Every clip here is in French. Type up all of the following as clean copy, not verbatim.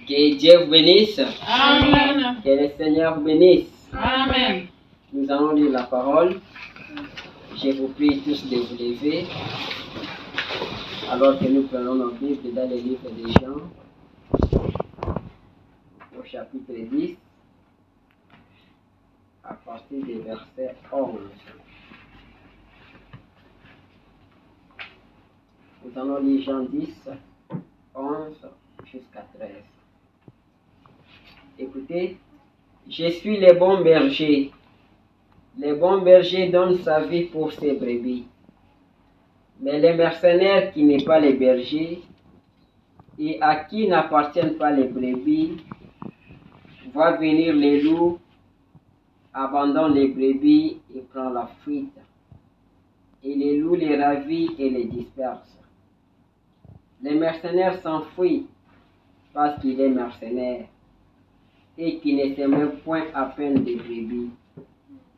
Que Dieu vous bénisse. Amen. Que le Seigneur vous bénisse. Amen. Nous allons lire la parole. Je vous prie tous de vous lever. Alors que nous prenons nos Bibles dans le livre des Jean, au chapitre 10, à partir du verset 11. Nous allons lire Jean 10, 11 jusqu'à 13. Écoutez, je suis le bon berger. Le bon berger donne sa vie pour ses brebis. Mais le mercenaire qui n'est pas le berger et à qui n'appartiennent pas les brebis, voit venir les loups, abandonne les brebis et prend la fuite. Et les loups les ravissent et les dispersent. Le mercenaire s'enfuit parce qu'il est mercenaire et qu'il ne se met point à peine des brebis.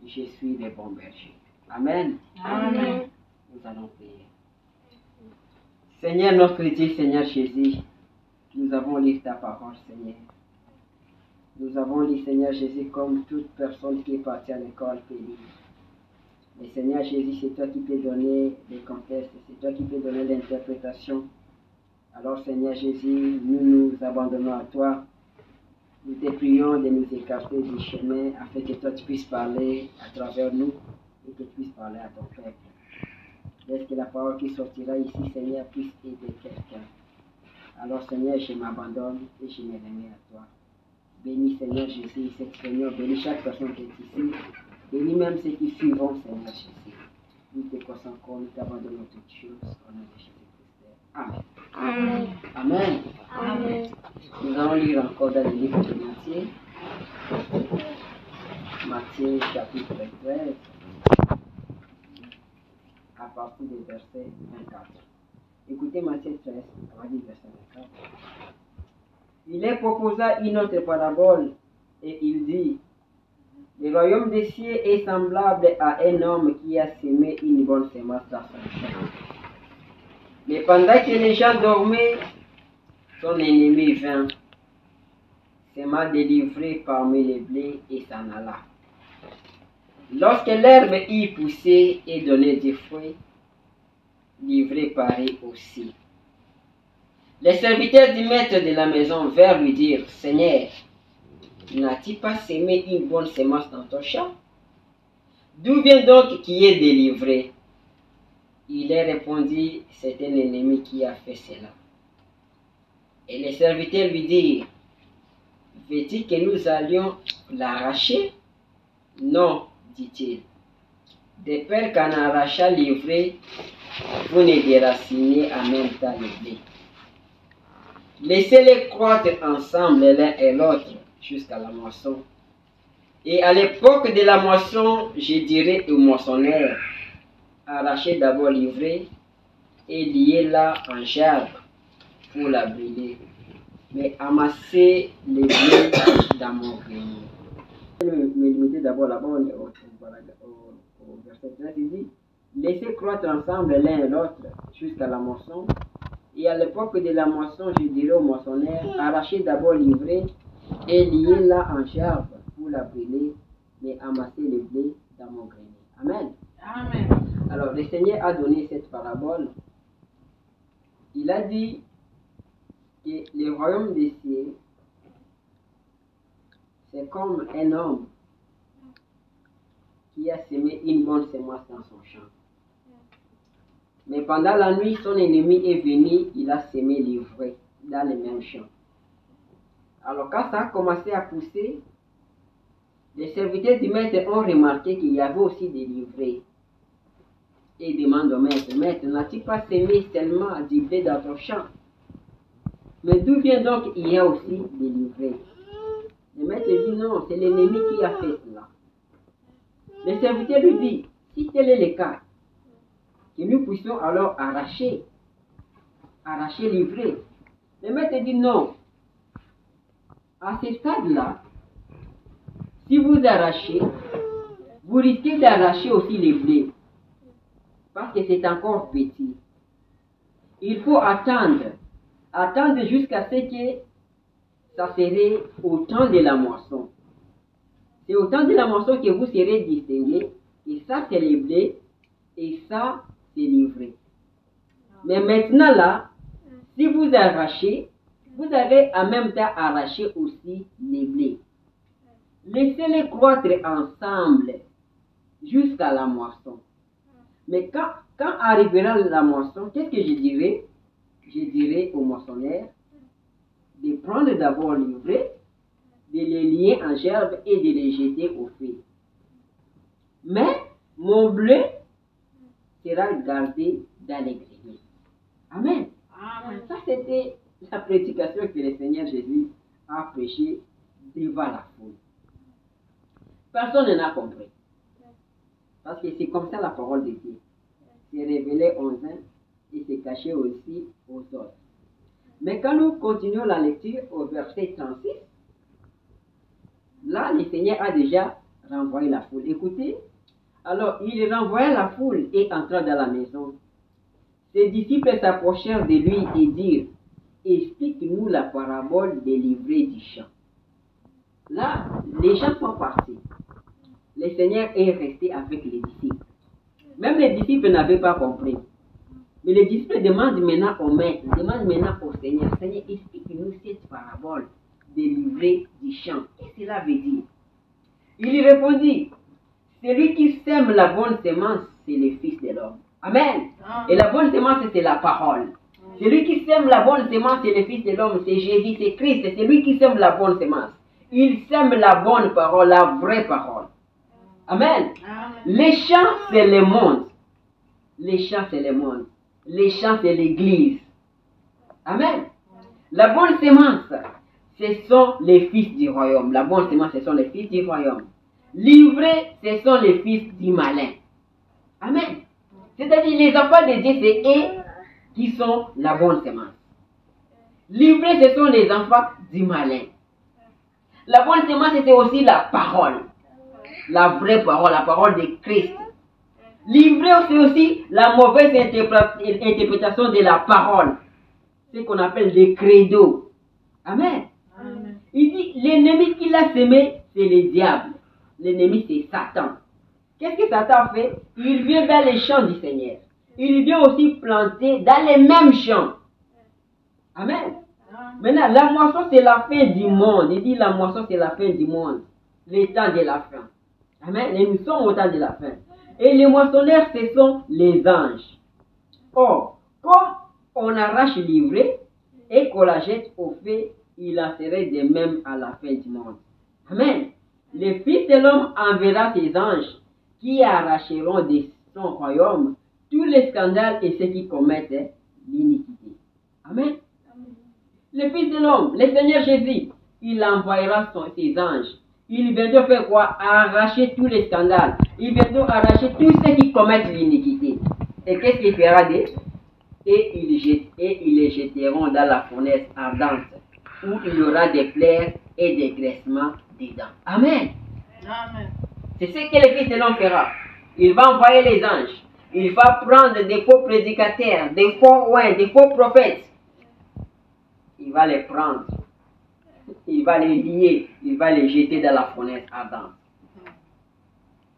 Je suis le bon berger. Amen. Amen. Nous allons prier. Seigneur notre Dieu, Seigneur Jésus, nous avons lu ta parole, Seigneur. Nous avons lu, Seigneur Jésus, comme toute personne qui est partie à l'école peut lire. Mais Seigneur Jésus, c'est toi qui peux donner les contextes, c'est toi qui peux donner l'interprétation. Alors Seigneur Jésus, nous nous abandonnons à toi. Nous te prions de nous écarter du chemin afin que toi tu puisses parler à travers nous et que tu puisses parler à ton peuple. Laisse que la parole qui sortira ici, Seigneur, puisse aider quelqu'un. Alors Seigneur, je m'abandonne et je me remets à toi. Bénis Seigneur Jésus, Seigneur, bénis chaque personne qui est ici. Bénis même ceux qui suivront, Seigneur Jésus. Nous te consacrons, nous t'abandonnons toutes choses au nom de Jésus-Christ. Amen. Amen. Amen. Amen. Nous allons lire encore dans le livre de Matthieu. Matthieu chapitre 13, à partir du verset 24. Écoutez Matthieu 13, à partir du verset 24. Il leur proposa une autre parabole et il dit: le royaume des cieux est semblable à un homme qui a semé une bonne semence dans son champ. Mais pendant que les gens dormaient, son ennemi vint, sema délivré parmi les blés et s'en alla. Lorsque l'herbe y poussait et donnait des fruits, livré pareil aussi. Les serviteurs du maître de la maison vinrent lui dire: Seigneur, n'as-tu pas semé une bonne semence dans ton champ? D'où vient donc qui est délivré? Il leur répondit: c'est un ennemi qui a fait cela. Et les serviteurs lui dirent: veux-tu que nous allions l'arracher? Non, dit-il. De peur qu'en arrachant livré, vous ne déraciniez en même temps le blé. Laissez-les croître ensemble l'un et l'autre jusqu'à la moisson. Et à l'époque de la moisson, je dirai au moissonneur: arrachez d'abord l'ivraie et liez-la en gerbe pour la brûler, mais amassez les blés dans mon grenier. Je vais me limiter d'abord là-bas au verset 13, il dit: laissez croître ensemble l'un et l'autre jusqu'à la moisson. Et à l'époque de la moisson, je dirai au moissonneur: arrachez d'abord l'ivraie et liez-la en gerbe pour la brûler, mais amassez les blés dans mon grenier. Amen. Amen. Alors, le Seigneur a donné cette parabole. Il a dit que le royaume des cieux, c'est comme un homme qui a semé une bonne semence dans son champ. Mais pendant la nuit, son ennemi est venu, il a semé l'ivraie dans le même champ. Alors, quand ça a commencé à pousser, les serviteurs du maître ont remarqué qu'il y avait aussi des livrées. Et ils demandent au maître: maître, n'as-tu pas semé seulement du blé dans ton champ? Mais d'où vient donc il y a aussi des livrées? Le maître dit: non, c'est l'ennemi qui a fait cela. Le serviteur lui dit: si tel est le cas, que nous puissions alors arracher l'ivraie. Le maître dit: non. À ce stade-là, si vous arrachez, vous risquez d'arracher aussi les blés, parce que c'est encore petit. Il faut attendre jusqu'à ce que ça serait au temps de la moisson. C'est au temps de la moisson que vous serez distingués. Et ça, c'est les blés. Et ça, c'est l'ivraie. Mais maintenant, là, si vous arrachez, vous avez en même temps arraché aussi les blés. Laissez-les croître ensemble jusqu'à la moisson. Mais quand arrivera la moisson, qu'est-ce que je dirais? Je dirais aux moissonneurs de prendre d'abord l'ivraie, de les lier en gerbe et de les jeter au feu. Mais mon blé sera gardé dans les greniers. Amen. Amen. Ça, c'était la prédication que le Seigneur Jésus a prêchée devant la foule. Personne n'a compris. Parce que c'est comme ça la parole de Dieu. C'est révélé aux uns et c'est caché aussi aux autres. Mais quand nous continuons la lecture au verset 36, là, le Seigneur a déjà renvoyé la foule. Écoutez, alors il renvoya la foule et entra dans la maison. Ses disciples s'approchèrent de lui et dirent, explique-nous la parabole des livrées du champ. Là, les gens sont partis. Le Seigneur est resté avec les disciples. Même les disciples n'avaient pas compris. Mais les disciples demandent maintenant au maître, demandent maintenant au Seigneur, Seigneur, explique-nous cette parabole des livrées du champ. Qu'est-ce que cela veut dire? Il lui répondit, celui qui sème la bonne semence, c'est le Fils de l'homme. Amen. Et la bonne semence, c'est la parole. Celui qui sème la bonne semence, c'est le Fils de l'homme, c'est Jésus, c'est Christ, c'est celui qui sème la bonne semence. Il sème la bonne parole, la vraie parole. Amen. Les champs, c'est le monde. Les champs, c'est le monde. Les champs, c'est l'église. Amen. La bonne semence, ce sont les fils du royaume. La bonne semence, ce sont les fils du royaume. L'ivraie, ce sont les fils du malin. Amen. C'est-à-dire, les enfants de Dieu, c'est eux qui sont la bonne semence. L'ivraie, ce sont les enfants du malin. La bonne semence, c'est aussi la parole. La vraie parole, la parole de Christ. L'ivraie, c'est aussi la mauvaise interprétation de la parole. Ce qu'on appelle des credos. Amen. Amen. Il dit, l'ennemi qu'il a semé, c'est le diable. L'ennemi, c'est Satan. Qu'est-ce que Satan fait? Il vient dans les champs du Seigneur. Il vient aussi planter dans les mêmes champs. Amen. Maintenant, la moisson, c'est la fin du monde. Il dit, la moisson, c'est la fin du monde. Le temps de la fin. Amen. Et nous sommes au temps de la fin. Et les moissonneurs, ce sont les anges. Or, comme on arrache l'ivraie et qu'on la jette au feu, il en serait de même à la fin du monde. Amen. Le Fils de l'homme enverra ses anges qui arracheront de son royaume tous les scandales et ceux qui commettent l'iniquité. Amen. Le Fils de l'homme, le Seigneur Jésus, il envoyera ses anges. Ils viendront faire quoi? Arracher tous les scandales. Ils viendront arracher tous ceux qui commettent l'iniquité. Et qu'est-ce qu'il fera d'eux? Et ils les jetteront dans la fournaise ardente, où il y aura des plaies et des graissements dedans. Amen. Amen. C'est ce que le Fils de l'homme fera. Il va envoyer les anges. Il va prendre des faux prédicateurs, des faux rois, des faux prophètes. Il va les prendre. Il va les lier. Il va les jeter dans la fournaise ardente.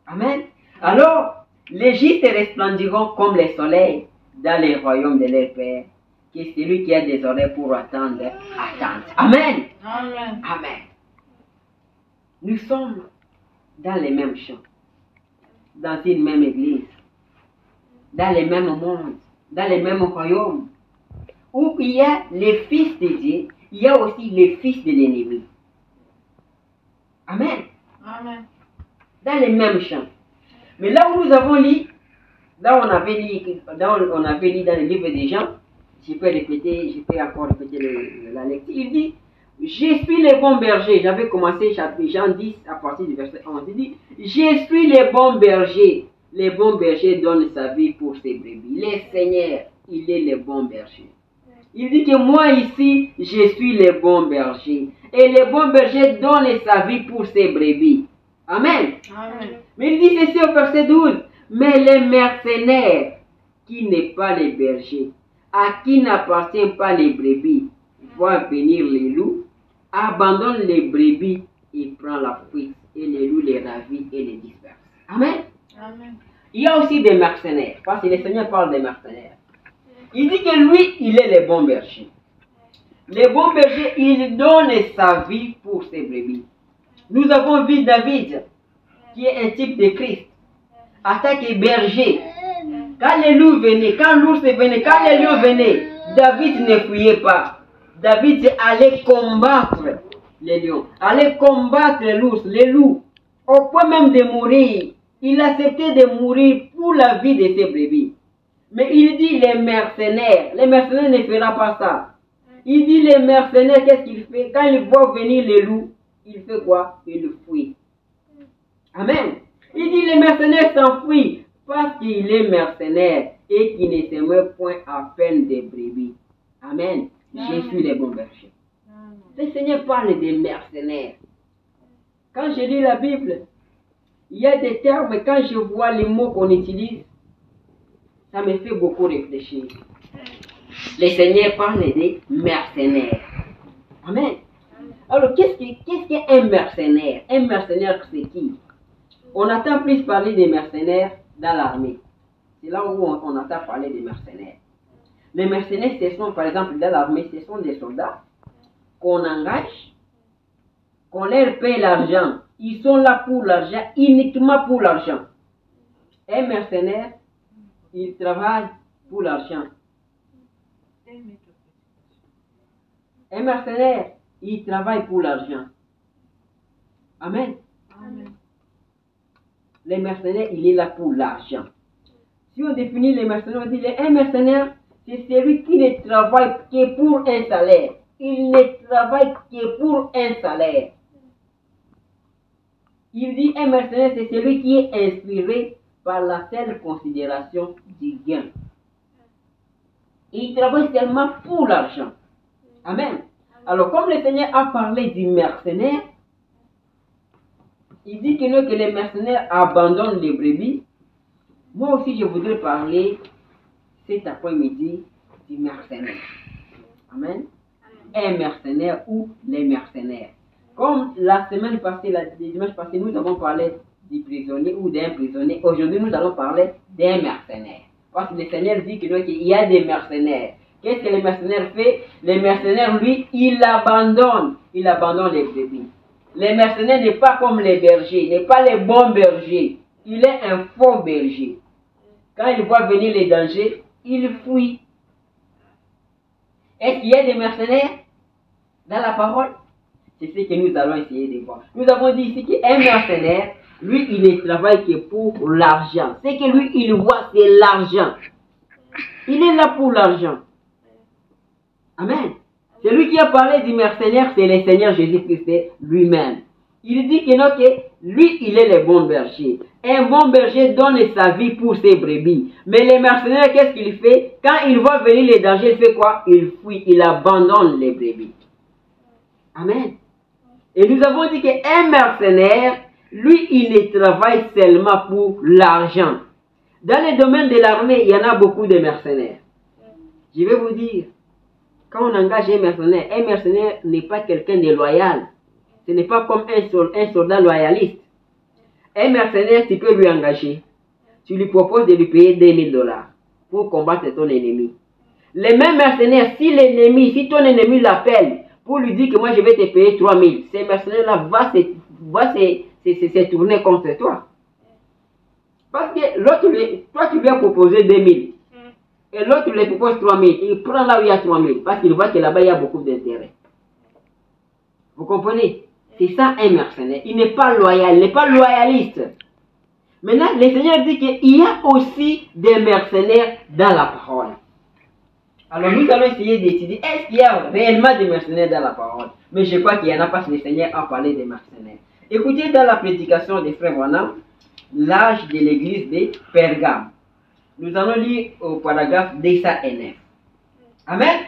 Amen. Alors, les justes resplendiront comme le soleil dans les royaumes de leur Père, qui est celui qui a des oreilles pour attendre. Amen. Amen. Amen. Nous sommes dans les mêmes champs, dans une même église, dans les mêmes mondes, dans les mêmes royaumes, où il y a les fils de Dieu, il y a aussi les fils de l'ennemi. Amen. Amen. Dans les mêmes champs. Mais là où nous avons lu, là on avait lu dans le livre des Jean, je peux encore répéter la lecture, il dit, je suis le bon berger. J'avais commencé chapitre Jean 10 à partir du verset 11. Il dit, je suis le bon berger. Le bon berger donne sa vie pour ses brebis. Le Seigneur, il est le bon berger. Il dit que moi ici, je suis le bon berger. Et le bon berger donne sa vie pour ses brebis. Amen. Amen. Mais il dit ceci au verset 12. Mais les mercenaires, qui n'est pas les bergers, à qui n'appartiennent pas les brebis, voient venir les loups abandonne les brebis et prend la fuite, et les loups les ravit et les disperse. Amen. Amen. Il y a aussi des mercenaires, parce que le Seigneur parle des mercenaires. Il dit que lui, il est le bon berger. Le bon berger, il donne sa vie pour ses brebis. Nous avons vu David, qui est un type de Christ, en tant que berger. Quand les loups venaient, quand l'ours venait, quand les lions venaient, David ne fuyait pas. David allait combattre les lions, allait combattre l'ours, les loups, au point même de mourir. Il acceptait de mourir pour la vie de ses brebis. Mais il dit les mercenaires ne feront pas ça. Il dit les mercenaires, qu'est-ce qu'il fait? Quand il voit venir les loups, il fait quoi? Il fuit. Amen. Il dit les mercenaires s'enfuient parce qu'il est mercenaire et qu'il ne se met point à peine des brebis. Amen. Je suis le bon berger. Le Seigneur parle des mercenaires. Quand je lis la Bible, il y a des termes, quand je vois les mots qu'on utilise, ça me fait beaucoup réfléchir. Le Seigneur parle des mercenaires. Amen. Alors, qu'est-ce qu'un mercenaire? Un mercenaire, c'est qui? On entend plus parler des mercenaires dans l'armée. C'est là où on entend parler des mercenaires. Les mercenaires, ce sont, par exemple, dans l'armée, ce sont des soldats qu'on engage, qu'on leur paye l'argent. Ils sont là pour l'argent, uniquement pour l'argent. Un mercenaire, il travaille pour l'argent. Un mercenaire, il travaille pour l'argent. Amen. Amen. Les mercenaires, il est là pour l'argent. Si on définit les mercenaires, on dit un mercenaire, c'est celui qui ne travaille que pour un salaire. Il ne travaille que pour un salaire. Il dit un mercenaire, c'est celui qui est inspiré par la seule considération du gain. Il travaille seulement pour l'argent. Amen. Alors, comme le Seigneur a parlé du mercenaire, il dit que les mercenaires abandonnent les brebis. Moi aussi, je voudrais parler cet après-midi du mercenaire. Amen. Un mercenaire ou les mercenaires. Comme la semaine passée, le dimanche passé, nous avons parlé du prisonnier ou d'un prisonnier. Aujourd'hui, nous allons parler d'un mercenaire. Parce que le Seigneur dit qu'il y a des mercenaires. Qu'est-ce que les mercenaires font? Les mercenaires, lui, il abandonne les brebis. Les mercenaires n'est pas comme les bergers, n'est pas les bons bergers. Il est un faux berger. Quand il voit venir les dangers, il fuit. Est-ce qu'il y a des mercenaires dans la parole? C'est ce que nous allons essayer de voir. Nous avons dit ici qu'un mercenaire, lui, il ne travaille que pour l'argent. C'est que lui, il voit, c'est l'argent. Il est là pour l'argent. Amen. Celui qui a parlé du mercenaire, c'est le Seigneur Jésus-Christ lui-même. Il dit que lui, il est le bon berger. Un bon berger donne sa vie pour ses brebis. Mais les mercenaires, qu'est-ce qu'il fait? Quand il voit venir les dangers, il fait quoi? Il fuit, il abandonne les brebis. Amen. Et nous avons dit qu'un mercenaire, lui, il ne travaille seulement pour l'argent. Dans le domaine de l'armée, il y en a beaucoup de mercenaires. Je vais vous dire, quand on engage un mercenaire n'est pas quelqu'un de loyal. Ce n'est pas comme un soldat loyaliste. Un mercenaire, tu peux lui engager. Tu lui proposes de lui payer $2000 pour combattre ton ennemi. Les mêmes mercenaires, si ton ennemi l'appelle pour lui dire que moi je vais te payer 3000, ces mercenaires-là va se tourner contre toi. Parce que l'autre, toi tu lui as proposé 2000. Et l'autre lui propose 3000. Il prend là où il y a 3000. Parce qu'il voit que là-bas il y a beaucoup d'intérêt. Vous comprenez? C'est ça un mercenaire. Il n'est pas loyal, il n'est pas loyaliste. Maintenant, le Seigneur dit qu'il y a aussi des mercenaires dans la parole. Alors nous allons essayer d'étudier, est-ce qu'il y a réellement des mercenaires dans la parole? Mais je crois qu'il y en a parce que le Seigneur a parlé des mercenaires. Écoutez dans la prédication des frères Branham, l'âge de l'église de Pergame. Nous allons lire au paragraphe 209. Amen.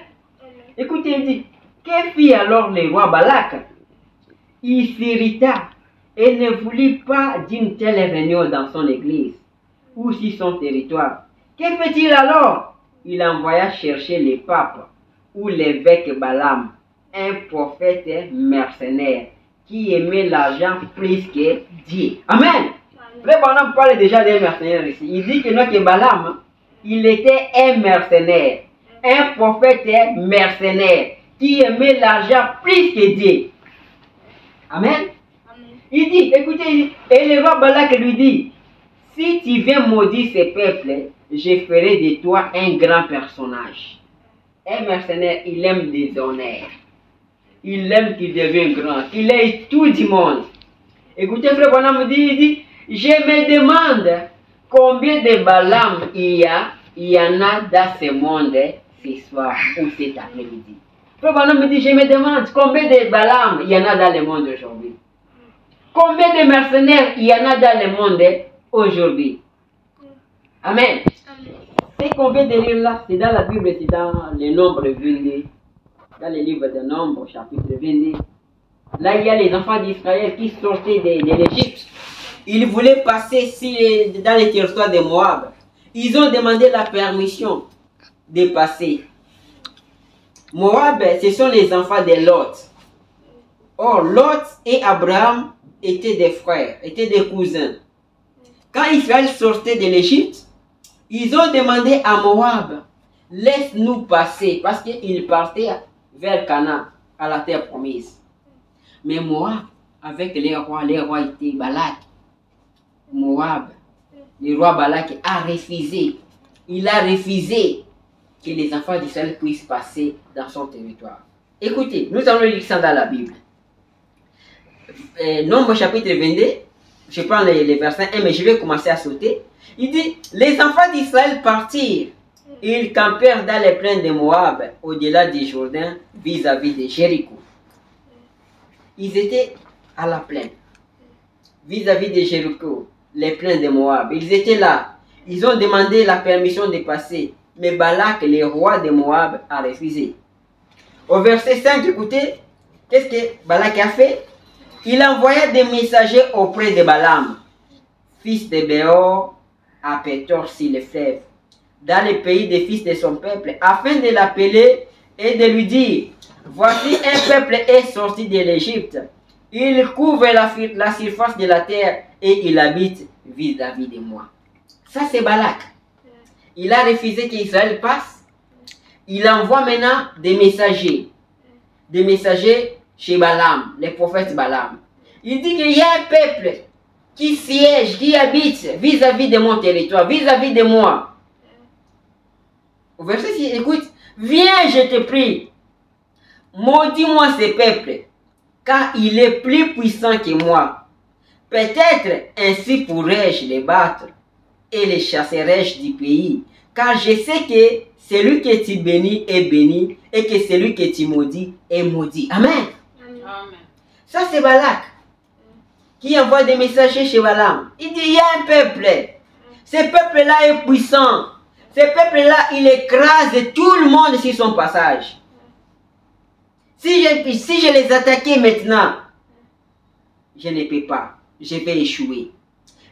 Écoutez, il dit, que fit alors le roi Balak? Il s'irrita et ne voulut pas d'une telle réunion dans son église ou sur son territoire. Que fait-il alors? Il envoya chercher les papes ou l'évêque Balaam un prophète mercenaire qui aimait l'argent plus que Dieu. Amen. Frère Branham parle déjà d'un mercenaire ici. Il dit que notre Balaam, il était un mercenaire, un prophète mercenaire qui aimait l'argent plus que Dieu. Amen. Il dit, écoutez, et le roi Balak lui dit, si tu viens maudire ce peuple, je ferai de toi un grand personnage. Un mercenaire, il aime des honneurs. Il aime qu'il devienne grand. Il est tout du monde. Écoutez, frère Branham me dit, il dit, je me demande combien de Balaam il y en a dans ce monde ce soir ou cet après-midi. Frère Branham me dit, je me demande combien de Balaam il y en a dans le monde aujourd'hui. Combien de mercenaires il y en a dans le monde aujourd'hui. Amen. Ce qu'on vient de lire là, c'est dans la Bible, c'est dans le Nombre 22. Dans le livre de Nombre, chapitre 22. Là, il y a les enfants d'Israël qui sortaient de l'Égypte. Ils voulaient passer dans les territoires de Moab. Ils ont demandé la permission de passer. Moab, ce sont les enfants de Lot. Or, Lot et Abraham étaient des frères, étaient des cousins. Quand Israël sortait de l'Égypte, ils ont demandé à Moab, laisse-nous passer, parce qu'ils partaient vers Canaan, à la terre promise. Mais Moab, avec les rois étaient Balak. Moab, le roi Balak a refusé. Il a refusé que les enfants d'Israël puissent passer dans son territoire. Écoutez, nous allons lire ça dans la Bible. Nombre chapitre 22, je prends les versets 1, mais je vais commencer à sauter. Il dit, les enfants d'Israël partirent. Ils campèrent dans les plaines de Moab, au-delà du Jourdain, vis-à-vis de Jéricho. Ils étaient à la plaine, vis-à-vis de Jéricho, les plaines de Moab. Ils étaient là. Ils ont demandé la permission de passer. Mais Balak, le roi de Moab, a refusé. Au verset 5, écoutez, qu'est-ce que Balak a fait? Il envoya des messagers auprès de Balaam, fils de Béor, à Pétor sur le fleuve, dans le pays des fils de son peuple, afin de l'appeler et de lui dire, voici un peuple est sorti de l'Égypte. Il couvre la surface de la terre et il habite vis-à-vis de moi. Ça c'est Balak. Il a refusé qu'Israël passe. Il envoie maintenant des messagers chez Balaam, les prophètes Balaam. Il dit qu'il y a un peuple qui siège, qui habite vis-à-vis de mon territoire, vis-à-vis de moi. Au verset 6, écoute, viens, je te prie, maudis-moi ce peuple, car il est plus puissant que moi. Peut-être ainsi pourrais-je les battre et les chasserai-je du pays, car je sais que celui que tu bénis est béni et que celui que tu maudis est maudit. Amen. Amen. Ça c'est Balak qui envoie des messagers chez Balaam. Il dit, il y a un peuple. Ce peuple-là est puissant. Ce peuple-là, il écrase tout le monde sur son passage. Si je les attaquais maintenant, je ne peux pas. Je vais échouer.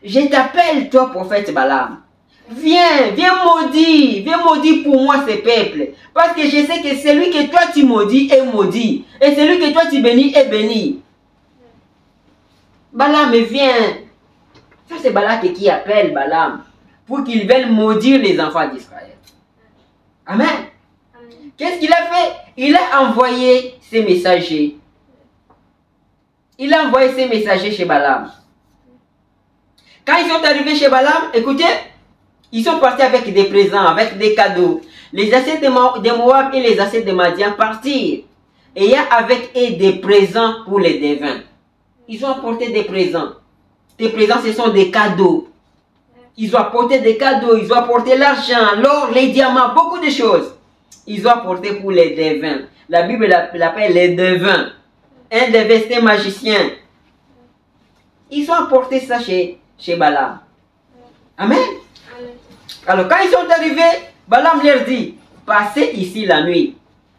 Je t'appelle, toi, prophète Balaam. Viens maudire pour moi ce peuple. Parce que je sais que celui que toi tu maudis est maudit. Et celui que toi tu bénis est béni. Balaam vient. Ça c'est Balak qui appelle Balaam pour qu'il vienne maudire les enfants d'Israël. Amen. Qu'est-ce qu'il a fait? Il a envoyé ses messagers. Il a envoyé ses messagers chez Balaam. Quand ils sont arrivés chez Balaam, écoutez, ils sont partis avec des présents, avec des cadeaux. Les ancêtres de Moab et les ancêtres de Madian partirent. Et il y a avec eux des présents pour les devins. Ils ont apporté des présents. Des présents, ce sont des cadeaux. Ils ont apporté des cadeaux, ils ont apporté l'argent, l'or, les diamants, beaucoup de choses. Ils ont apporté pour les devins. La Bible l'appelle les devins. Un devin, c'est un magicien. Ils ont apporté ça chez Balaam. Amen. Alors quand ils sont arrivés, Balaam leur dit, passez ici la nuit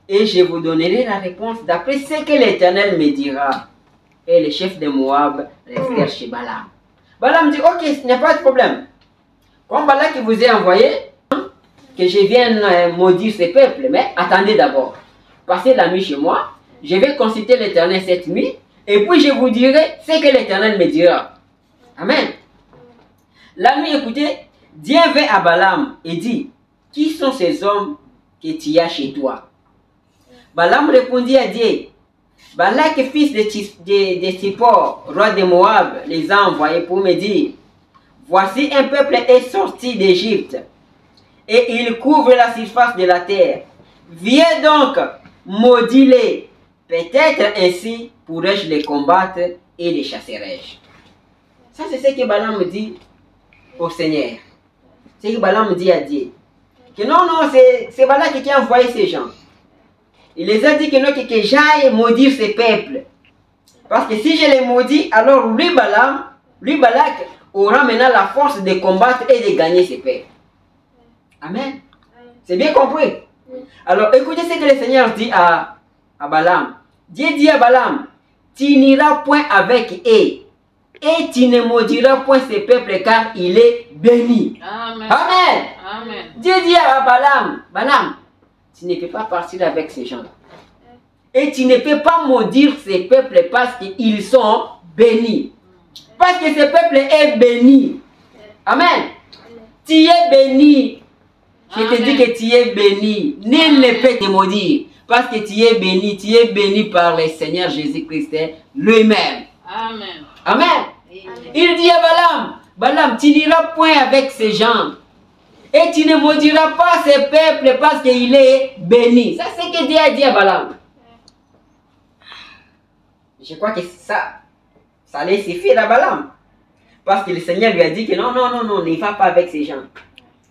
et je vous donnerai la réponse d'après ce que l'Éternel me dira. Et les chefs de Moab restèrent chez Balaam. Balaam dit, ok, ce n'est pas de problème. Comme Balak vous a envoyé, que je vienne maudire ce peuple, mais attendez d'abord. Passez la nuit chez moi, je vais consulter l'Éternel cette nuit, et puis je vous dirai ce que l'Éternel me dira. Amen. La nuit, écoutez, Dieu vint à Balaam et dit, qui sont ces hommes que tu as chez toi? Balaam répondit à Dieu, Balak, fils de Tsippor, roi de Moab, les a envoyés pour me dire, voici un peuple est sorti d'Égypte, et il couvre la surface de la terre. Viens donc, maudis-les. Peut-être ainsi pourrais-je les combattre et les chasserai-je. Ça, c'est ce que Balaam dit au Seigneur. C'est ce que Balaam dit à Dieu. Que non, non, c'est Balak qui a envoyé ces gens. Il les a dit que non, que j'aille maudire ces peuples. Parce que si je les maudis, alors lui Balak, aura maintenant la force de combattre et de gagner ces peuples. Amen. C'est bien compris. Alors écoutez ce que le Seigneur dit à Balaam. Dieu dit à Balaam, tu n'iras point avec eux, et tu ne maudiras point ce peuple car il est béni. Amen. Amen. Amen. Dieu dit à Balaam, tu ne peux pas partir avec ces gens-là. Et tu ne peux pas maudire ces peuples parce qu'ils sont bénis. Parce que ce peuple est béni. Amen. Tu es béni. Je te dis que tu es béni. Nul ne peut te maudire. Parce que tu es béni par le Seigneur Jésus-Christ lui-même. Amen. Amen. Il dit à Balaam, tu n'iras point avec ces gens. Et tu ne maudiras pas ces peuples parce qu'il est béni. Ça, c'est ce que Dieu a dit à Balaam. Je crois que ça allait suffire à Balaam. Parce que le Seigneur lui a dit que non, ne va pas avec ces gens.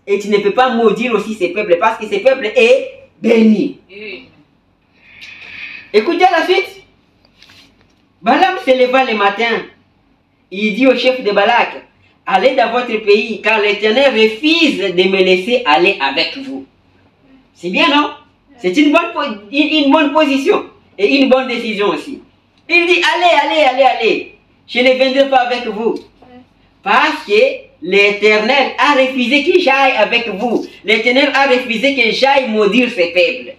Et tu ne peux pas maudire aussi ces peuples parce que ces peuples est béni. Écoutez la suite. Balaam se leva le matin. Il dit au chef de Balak, allez dans votre pays, car l'Éternel refuse de me laisser aller avec vous. C'est bien, non? C'est une bonne position et une bonne décision aussi. Il dit, allez, je ne viendrai pas avec vous. Parce que l'Éternel a refusé que j'aille avec vous. L'Éternel a refusé que j'aille maudire ces peuples.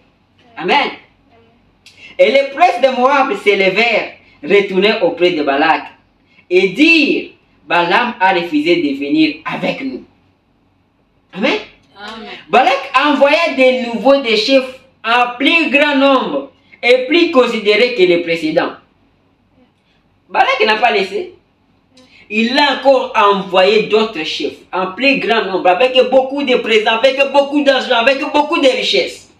Amen. Et les princes de Moab se levèrent, retournèrent auprès de Balak et dirent, Balaam a refusé de venir avec nous. Amen. Amen. Balak envoya de nouveau des chefs en plus grand nombre et plus considérés que les précédents. Balak n'a pas laissé. Il a encore envoyé d'autres chefs en plus grand nombre, avec beaucoup de présents, avec beaucoup d'argent, avec beaucoup de richesses.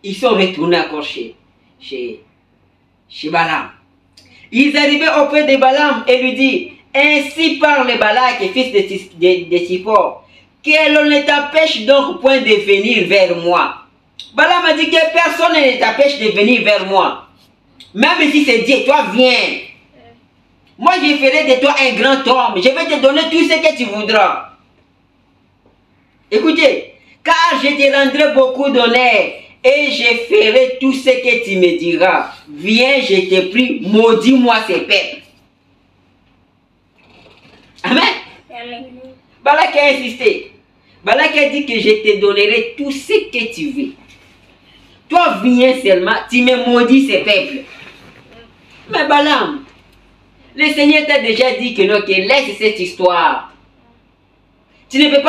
Ils sont retournés encore chez Balaam. Ils arrivaient auprès de Balaam et lui disent, ainsi parle Balak, fils de Tsippor, que l'on ne t'empêche donc point de venir vers moi. Balaam a dit que personne ne t'empêche de venir vers moi. Même si c'est Dieu, toi viens. Moi je ferai de toi un grand homme. Je vais te donner tout ce que tu voudras. Écoutez, car je te rendrai beaucoup d'honneur et je ferai tout ce que tu me diras. Viens, je te prie, maudis-moi ces peuples. Amen. Amen. Balak a insisté. Balak a dit que je te donnerai tout ce que tu veux. Toi viens seulement, tu me maudis ces peuples. Mais Balaam, le Seigneur t'a déjà dit que non, que laisse cette histoire. Tu ne peux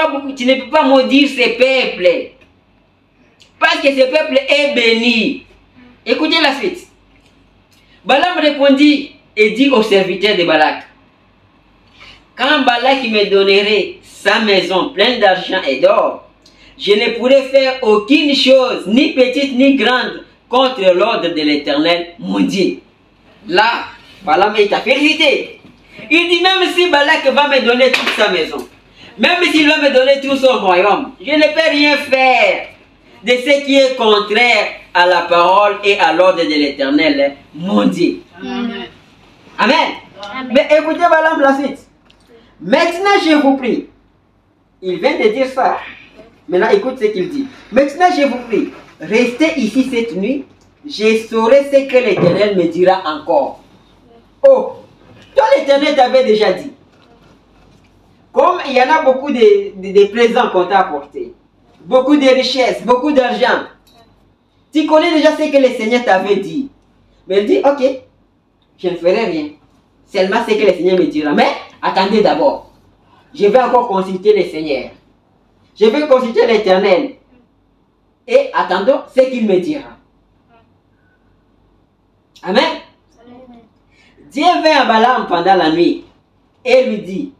pas maudire ces peuples. Parce que ce peuple est béni. Écoutez la suite. Balaam répondit et dit au serviteur de Balak, quand Balak me donnerait sa maison pleine d'argent et d'or, je ne pourrai faire aucune chose, ni petite ni grande, contre l'ordre de l'Éternel, mon Dieu. Là, Balaam est à féliciter. Il dit, même si Balak va me donner toute sa maison, même s'il va me donner tout son royaume, je ne peux rien faire de ce qui est contraire à la parole et à l'ordre de l'Éternel, mon Dieu. Amen. Amen. Amen. Mais écoutez Balaam la suite. Maintenant je vous prie. Il vient de dire ça. Maintenant écoute ce qu'il dit. Maintenant je vous prie. Restez ici cette nuit. Je saurai ce que l'Éternel me dira encore. Oh, toi l'Éternel t'avait déjà dit. Comme il y en a beaucoup de présents qu'on t'a apportés, beaucoup de richesses, beaucoup d'argent, tu connais déjà ce que le Seigneur t'avait dit. Mais il dit, ok, je ne ferai rien. Seulement ce que le Seigneur me dira. Mais attendez d'abord. Je vais encore consulter le Seigneur. Je vais consulter l'Éternel. Et attendons ce qu'il me dira. Amen. Dieu vint à Balaam pendant la nuit et lui dit,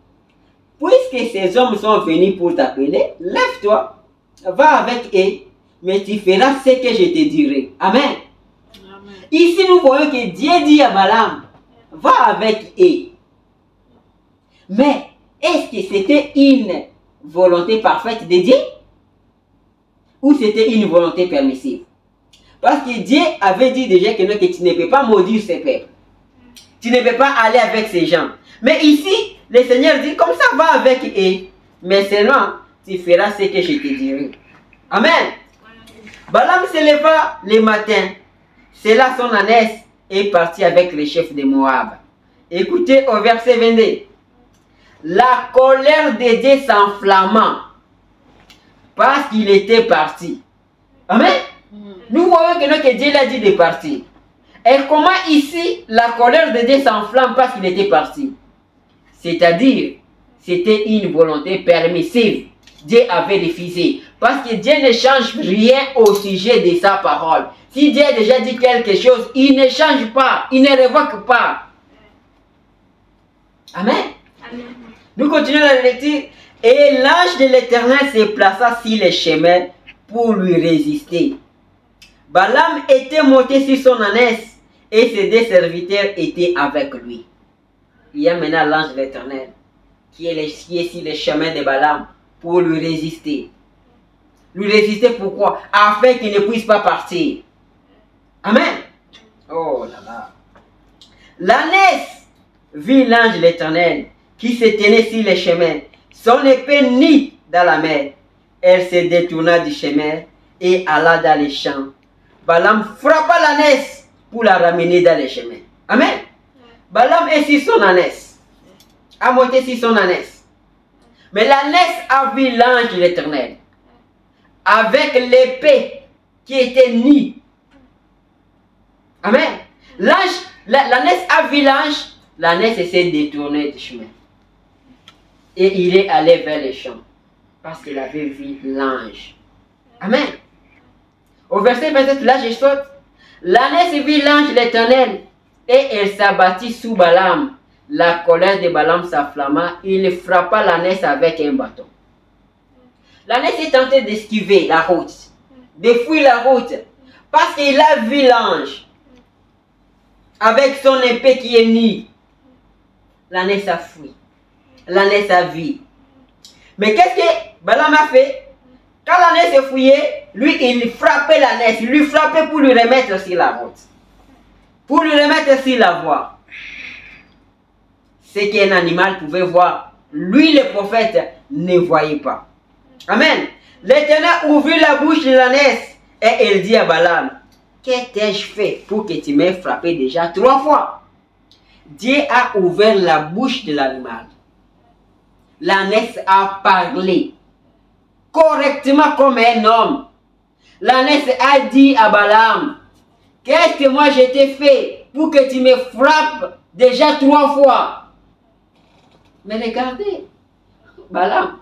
puisque ces hommes sont venus pour t'appeler, lève-toi, va avec eux, mais tu feras ce que je te dirai. Amen. Amen. Ici, nous voyons que Dieu dit à Balaam, va avec eux. Mais est-ce que c'était une volonté parfaite de Dieu? Ou c'était une volonté permissive? Parce que Dieu avait dit déjà que tu ne peux pas maudire ces peuples. Tu ne peux pas aller avec ces gens. Mais ici, le Seigneur dit, comme ça, va avec eux. Mais seulement, tu feras ce que je te dirai. Amen. Balaam se leva le matin. Sella son ânesse et partit avec les chefs de Moab. Écoutez au verset 22. La colère de Dieu s'enflamma parce qu'il était parti. Amen. Nous voyons que notre Dieu l'a dit de partir. Et comment ici la colère de Dieu s'enflamme parce qu'il était parti? C'est-à-dire, c'était une volonté permissive. Dieu avait refusé. Parce que Dieu ne change rien au sujet de sa parole. Si Dieu a déjà dit quelque chose, il ne change pas, il ne révoque pas. Amen. Amen. Nous continuons la lecture. Et l'ange de l'Éternel se plaça sur le chemin pour lui résister. Balaam était monté sur son ânesse et ses deux serviteurs étaient avec lui. Il y a maintenant l'ange de l'Éternel qui est sur le chemin de Balaam pour lui résister. Lui résister pourquoi? Afin qu'il ne puisse pas partir. Amen. Oh là là. L'ânesse vit l'ange de l'Éternel qui se tenait sur le chemin. Son épée nid dans la mer. Elle se détourna du chemin et alla dans les champs. Balaam frappa l'ânesse pour la ramener dans les chemins. Amen. Balaam est sur son ânesse. A monté sur son ânesse. Mais l'ânesse a vu l'ange de l'Éternel avec l'épée qui était nue. Amen. L'ânesse a vu l'ange. L'ânesse s'est détournée du chemin. Et il est allé vers les champs. Parce qu'il avait vu l'ange. Amen. Au verset 27, là je saute. L'ânesse vit l'ange de l'Éternel. Et elle s'abattit sous Balaam. La colère de Balaam s'enflamma. Il frappa l'ânesse avec un bâton. L'ânesse est tentée d'esquiver la route. De fuir la route. Parce qu'il a vu l'ange. Avec son épée qui est nue. L'ânesse a fui. L'ânesse a vu. Mais qu'est-ce que Balaam a fait? Quand l'ânesse fouillait, lui il frappait l'ânesse. Il lui frappait pour lui remettre sur la route. Pour lui remettre sur la voie. Ce qu'un animal pouvait voir, lui le prophète ne voyait pas. Amen. L'Éternel ouvrit la bouche de l'ânesse et elle dit à Balaam, que t'ai-je fait pour que tu m'aies frappé déjà 3 fois? Dieu a ouvert la bouche de l'animal. L'ânesse a parlé correctement comme un homme. L'ânesse a dit à Balaam, qu'est-ce que moi je t'ai fait pour que tu me frappes déjà 3 fois? Mais regardez, Balaam,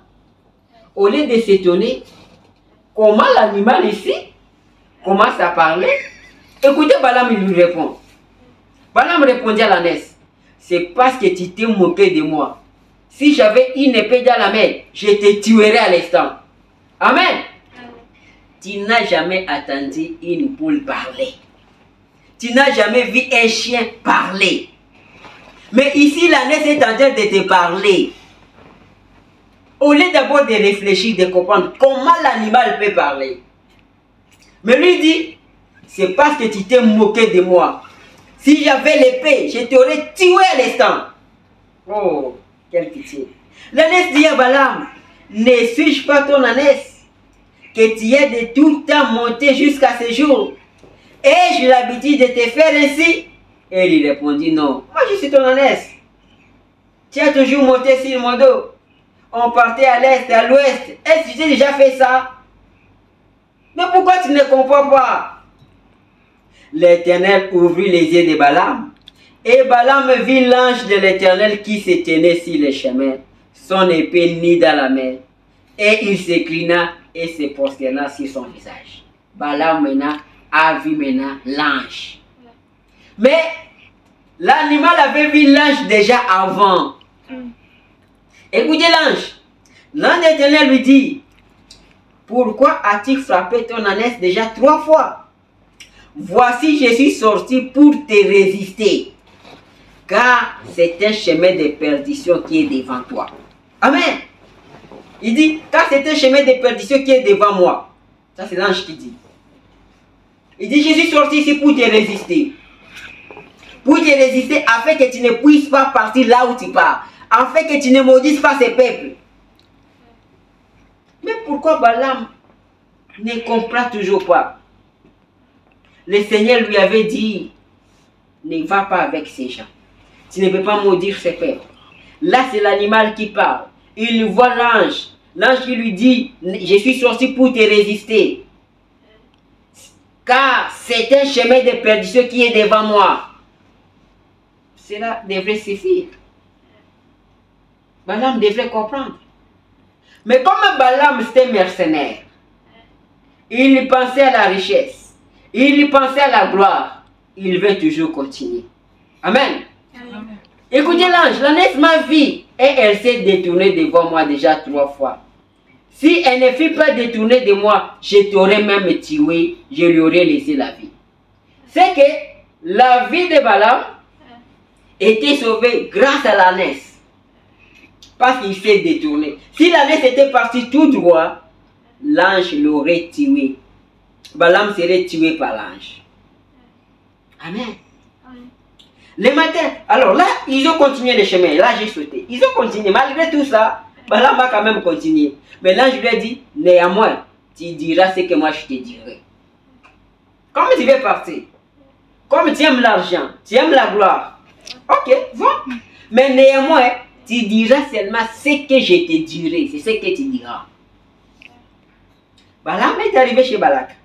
au lieu de s'étonner, comment l'animal ici commence à parler, écoutez Balaam, il lui répond. Balaam répondit à l'ânesse, c'est parce que tu t'es moqué de moi. Si j'avais une épée dans la main, je te tuerais à l'instant. Amen. Tu n'as jamais entendu une poule parler. Tu n'as jamais vu un chien parler. Mais ici, l'ânesse est en train de te parler. Au lieu d'abord de réfléchir, de comprendre comment l'animal peut parler. Mais lui dit, c'est parce que tu t'es moqué de moi. Si j'avais l'épée, je t'aurais tué à l'instant. Oh, quelle pitié. L'ânesse dit à Balaam, ne suis-je pas ton ânesse que tu es de tout temps monté jusqu'à ce jour? Et j'ai l'habitude de te faire ainsi? Et il répondit, non, moi je suis ton ânesse. Tu as toujours monté sur mon dos. On partait à l'est, à l'ouest. Est-ce que tu as déjà fait ça? Mais pourquoi tu ne comprends pas? l'Éternel ouvrit les yeux de Balaam. Et Balaam vit l'ange de l'Éternel qui se tenait sur le chemin, son épée nue dans la main. Et il s'inclina et se prosterna sur son visage. Balaam maintenant a vu maintenant l'ange. Mais l'animal avait vu l'ange déjà avant. Écoutez l'ange. L'ange de l'Éternel lui dit, pourquoi as-tu frappé ton ânesse déjà 3 fois? Voici, je suis sorti pour te résister, car c'est un chemin de perdition qui est devant toi. Amen. Il dit, car c'est un chemin de perdition qui est devant moi. Ça, c'est l'ange qui dit. Il dit, je suis sorti ici pour te résister. Pour te résister, afin que tu ne puisses pas partir là où tu pars. Afin que tu ne maudisses pas ces peuples. Mais pourquoi Balaam ne comprend toujours pas? Le Seigneur lui avait dit, ne va pas avec ces gens. Tu ne peux pas maudire ces peuples. Là, c'est l'animal qui parle. Il voit l'ange. L'ange qui lui dit, je suis sorti pour te résister. Car c'est un chemin de perdition qui est devant moi. Cela devrait suffire. Balaam devrait comprendre. Mais comme Balaam c'était mercenaire, il pensait à la richesse, il pensait à la gloire, il veut toujours continuer. Amen. Amen. Écoutez l'ange, l'ânesse m'a vu et elle s'est détournée devant moi déjà 3 fois. Si elle ne fut pas détournée de moi, je t'aurais même tué, je lui aurais laissé la vie. C'est que la vie de Balaam était sauvée grâce à l'ânesse. Parce qu'il s'est détourné. Si l'ânesse était partie tout droit, l'ange l'aurait tué. Balaam serait tué par l'ange. Amen. Le matin, alors là, ils ont continué le chemin. Là, j'ai sauté. Ils ont continué. Malgré tout ça, Balaam a quand même continué. Mais l'ange lui a dit, néanmoins, tu diras ce que moi je te dirai. Comme tu veux partir, comme tu aimes l'argent, tu aimes la gloire, ok, va. Mais néanmoins, tu diras seulement ce que je te dirai. C'est ce que tu diras. Balaam est arrivé chez Balak.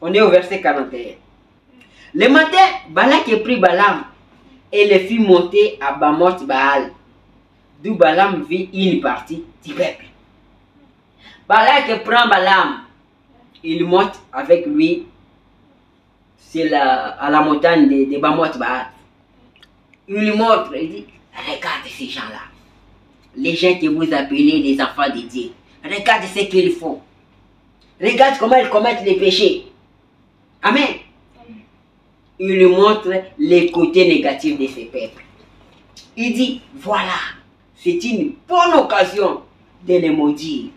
On est au verset 41. Le matin, Balak a pris Balaam et le fit monter à Bamoth Baal, d'où Balaam vit une partie du peuple. Balak prend Balaam, il monte avec lui à la montagne de Bamoth Baal. Il lui montre, il dit, regarde ces gens-là, les gens que vous appelez les enfants de Dieu. Regarde ce qu'ils font. Regarde comment ils commettent les péchés. Amen. Il lui montre les côtés négatifs de ces peuples. Il dit, voilà, c'est une bonne occasion de les maudire.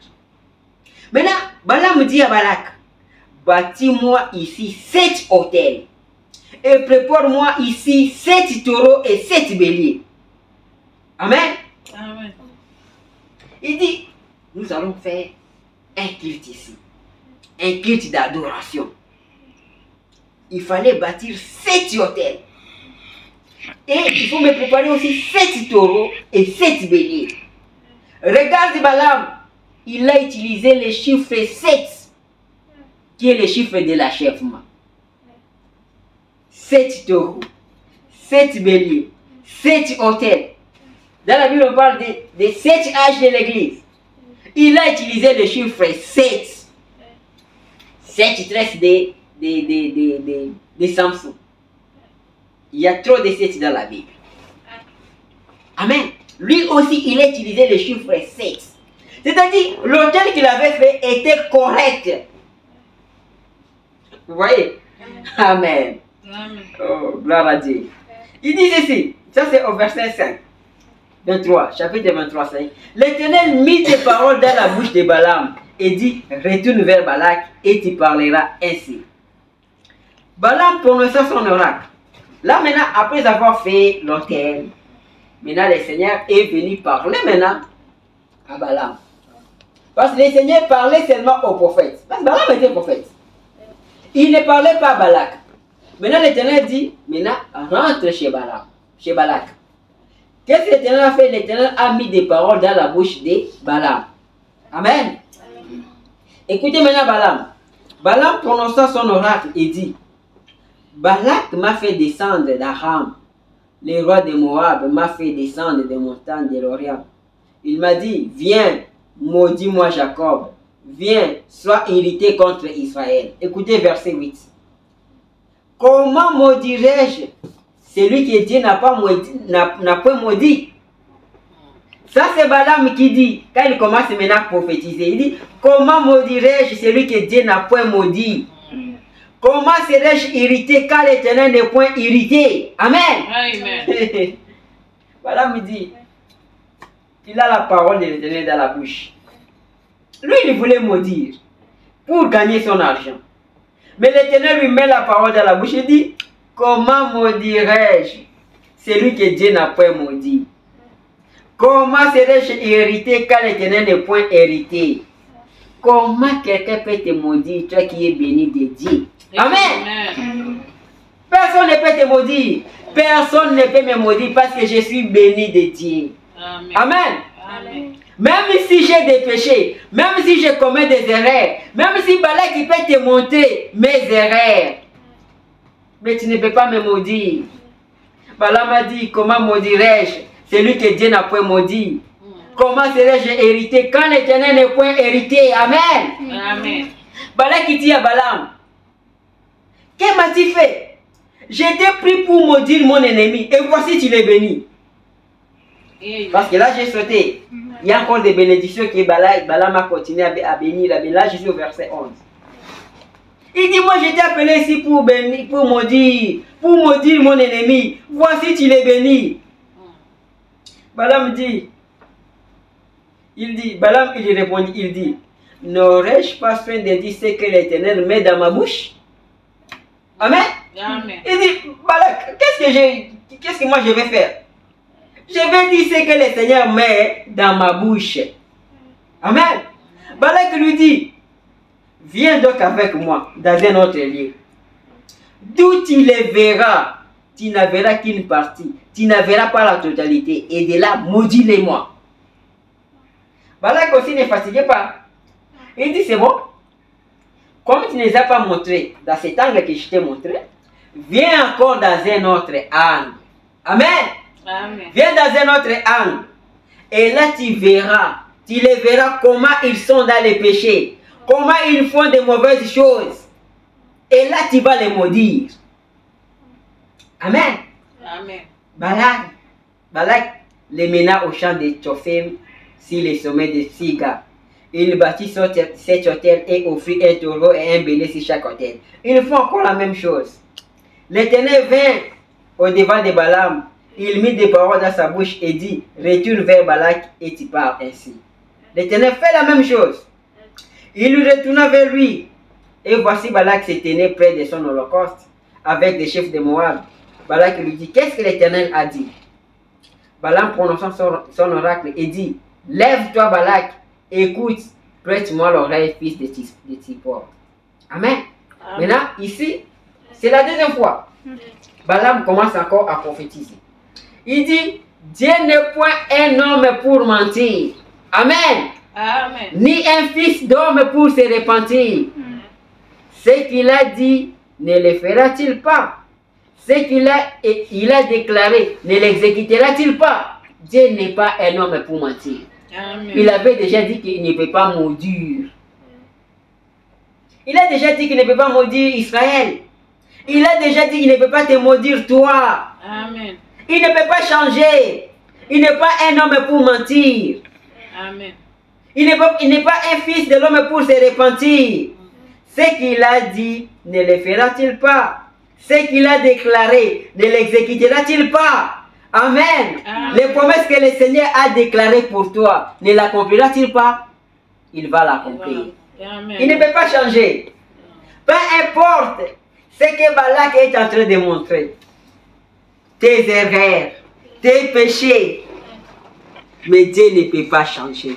Maintenant, Balaam dit à Balak, bâtis-moi ici 7 autels et prépare-moi ici 7 taureaux et 7 béliers. Amen. Amen. Il dit, nous allons faire un culte ici, un culte d'adoration. Il fallait bâtir 7 autels. Et il faut me préparer aussi 7 taureaux et 7 béliers. Regarde Balaam, il a utilisé le chiffre 7, qui est le chiffre de l'achèvement. 7 taureaux, 7 béliers, 7 autels. Dans la Bible, on parle des 7 âges de l'église. Il a utilisé le chiffre 7. 7 tresses de Samson. Il y a trop de 7 dans la Bible. Amen. Lui aussi, il a utilisé le chiffre 7. C'est-à-dire, l'autel qu'il avait fait était correct. Vous voyez? Amen. Amen. Oh, gloire à Dieu. Il dit ceci, ça c'est au verset 5. 23, chapitre 23, 5. L'Éternel mit des paroles dans la bouche de Balaam et dit, retourne vers Balak et tu parleras ainsi. Balaam prononça son oracle. Là maintenant, après avoir fait l'autel, maintenant le Seigneur est venu parler maintenant à Balaam. Parce que le Seigneur parlait seulement aux prophètes. Parce que Balaam était prophète. Il ne parlait pas à Balak. Maintenant l'Éternel dit, maintenant rentre chez Balaam, chez Balak. Qu'est-ce que l'Éternel a fait? L'Éternel a mis des paroles dans la bouche de Balaam. Amen. Écoutez maintenant Balaam. Balaam prononça son oracle et dit, Balak m'a fait descendre d'Aram. Le roi de Moab m'a fait descendre des montagnes de l'Orient. Il m'a dit, viens, maudis-moi Jacob. Viens, sois irrité contre Israël. Écoutez verset 8. Comment maudirais-je celui que Dieu n'a pas maudit? Ça c'est Balaam qui dit, quand il commence maintenant à prophétiser, il dit, comment maudirais-je celui que Dieu n'a point maudit? Comment serais-je irrité quand l'Éternel n'est point irrité? Amen. Amen. Balaam dit, il a la parole de l'Éternel dans la bouche. Lui, il voulait maudire pour gagner son argent. Mais l'Éternel lui met la parole dans la bouche et dit, comment maudirais-je celui que Dieu n'a point maudit? Comment serais-je irrité quand l'Éternel n'est point irrité? Comment quelqu'un peut te maudire, toi qui es béni de Dieu? Amen. Personne ne peut te maudire. Personne ne peut me maudire parce que je suis béni de Dieu. Amen. Amen. Même si j'ai des péchés, même si je commets des erreurs, même si Balak il peut te montrer mes erreurs, mais tu ne peux pas me maudire. Balaam m'a dit, comment maudirais-je celui que Dieu n'a point maudit? Comment serais-je hérité quand l'Éternel n'est point hérité? Amen. Amen. Balak dit à Balaam, que m'as-tu fait? J'étais pris pour maudire mon ennemi et voici tu l'es béni. Parce que là j'ai sauté. Il y a encore des bénédictions que Balaam a continué à bénir. Là je suis au verset 11. Il dit, moi j'étais appelé ici pour bénir, pour maudire mon ennemi. Voici tu l'es béni. Balaam dit, Balaam il répondit, il dit, n'aurais-je pas soin de dire ce que l'Éternel met dans ma bouche? Amen. Amen. Il dit, Balak, qu'est-ce que moi je vais faire? Je vais dire ce que le Seigneur met dans ma bouche. Amen. Balak lui dit, viens donc avec moi dans un autre lieu. D'où tu les verras, tu n'en verras qu'une partie. Tu n'en verras pas la totalité. Et de là, maudis-les-moi. Balak aussi ne fatiguait pas. Il dit, c'est bon. Comme tu ne les as pas montrés dans cet angle que je t'ai montré, viens encore dans un autre angle. Amen. Amen. Viens dans un autre angle. Et là, tu les verras comment ils sont dans les péchés. Comment ils font de mauvaises choses. Et là, tu vas les maudire. Amen. Amen. Balak les mena au champ de Tsophim, sur les sommets de Siga. Il bâtit 7 hôtels et offrit un taureau et un bélier sur chaque hôtel. Ils font encore la même chose. L'Éternel vint au devant de Balaam. Il mit des paroles dans sa bouche et dit, retourne vers Balak et tu parles ainsi. L'Éternel fait la même chose. Il retourna vers lui. Et voici Balak se tenait près de son holocauste avec des chefs de Moab. Balak lui dit, qu'est-ce que l'Éternel a dit? Balaam prononçant son oracle et dit, lève-toi Balak, écoute, prête-moi l'oreille, fils de Tsippor. Amen. Maintenant, ici, c'est la deuxième fois. Balaam commence encore à prophétiser. Il dit, Dieu n'est point un homme pour mentir. Amen. Amen. Ni un fils d'homme pour se repentir. Ce qu'il a dit, ne le fera-t-il pas? Ce qu'il a déclaré, ne l'exécutera-t-il pas? Dieu n'est pas un homme pour mentir. Amen. Il avait déjà dit qu'il ne peut pas maudire. Il a déjà dit qu'il ne peut pas maudire Israël. Il a déjà dit qu'il ne peut pas te maudire toi. Amen. Il ne peut pas changer. Il n'est pas un homme pour mentir. Amen. Il n'est pas un fils de l'homme pour se repentir. Ce qu'il a dit, ne le fera-t-il pas? Ce qu'il a déclaré, ne l'exécutera-t-il pas? Amen. Amen. Les promesses que le Seigneur a déclarées pour toi, ne l'accomplira-t-il pas? Il va l'accomplir. Amen. Il ne peut pas changer. Peu importe ce que Balak est en train de montrer. Tes erreurs, tes péchés. Mais Dieu ne peut pas changer.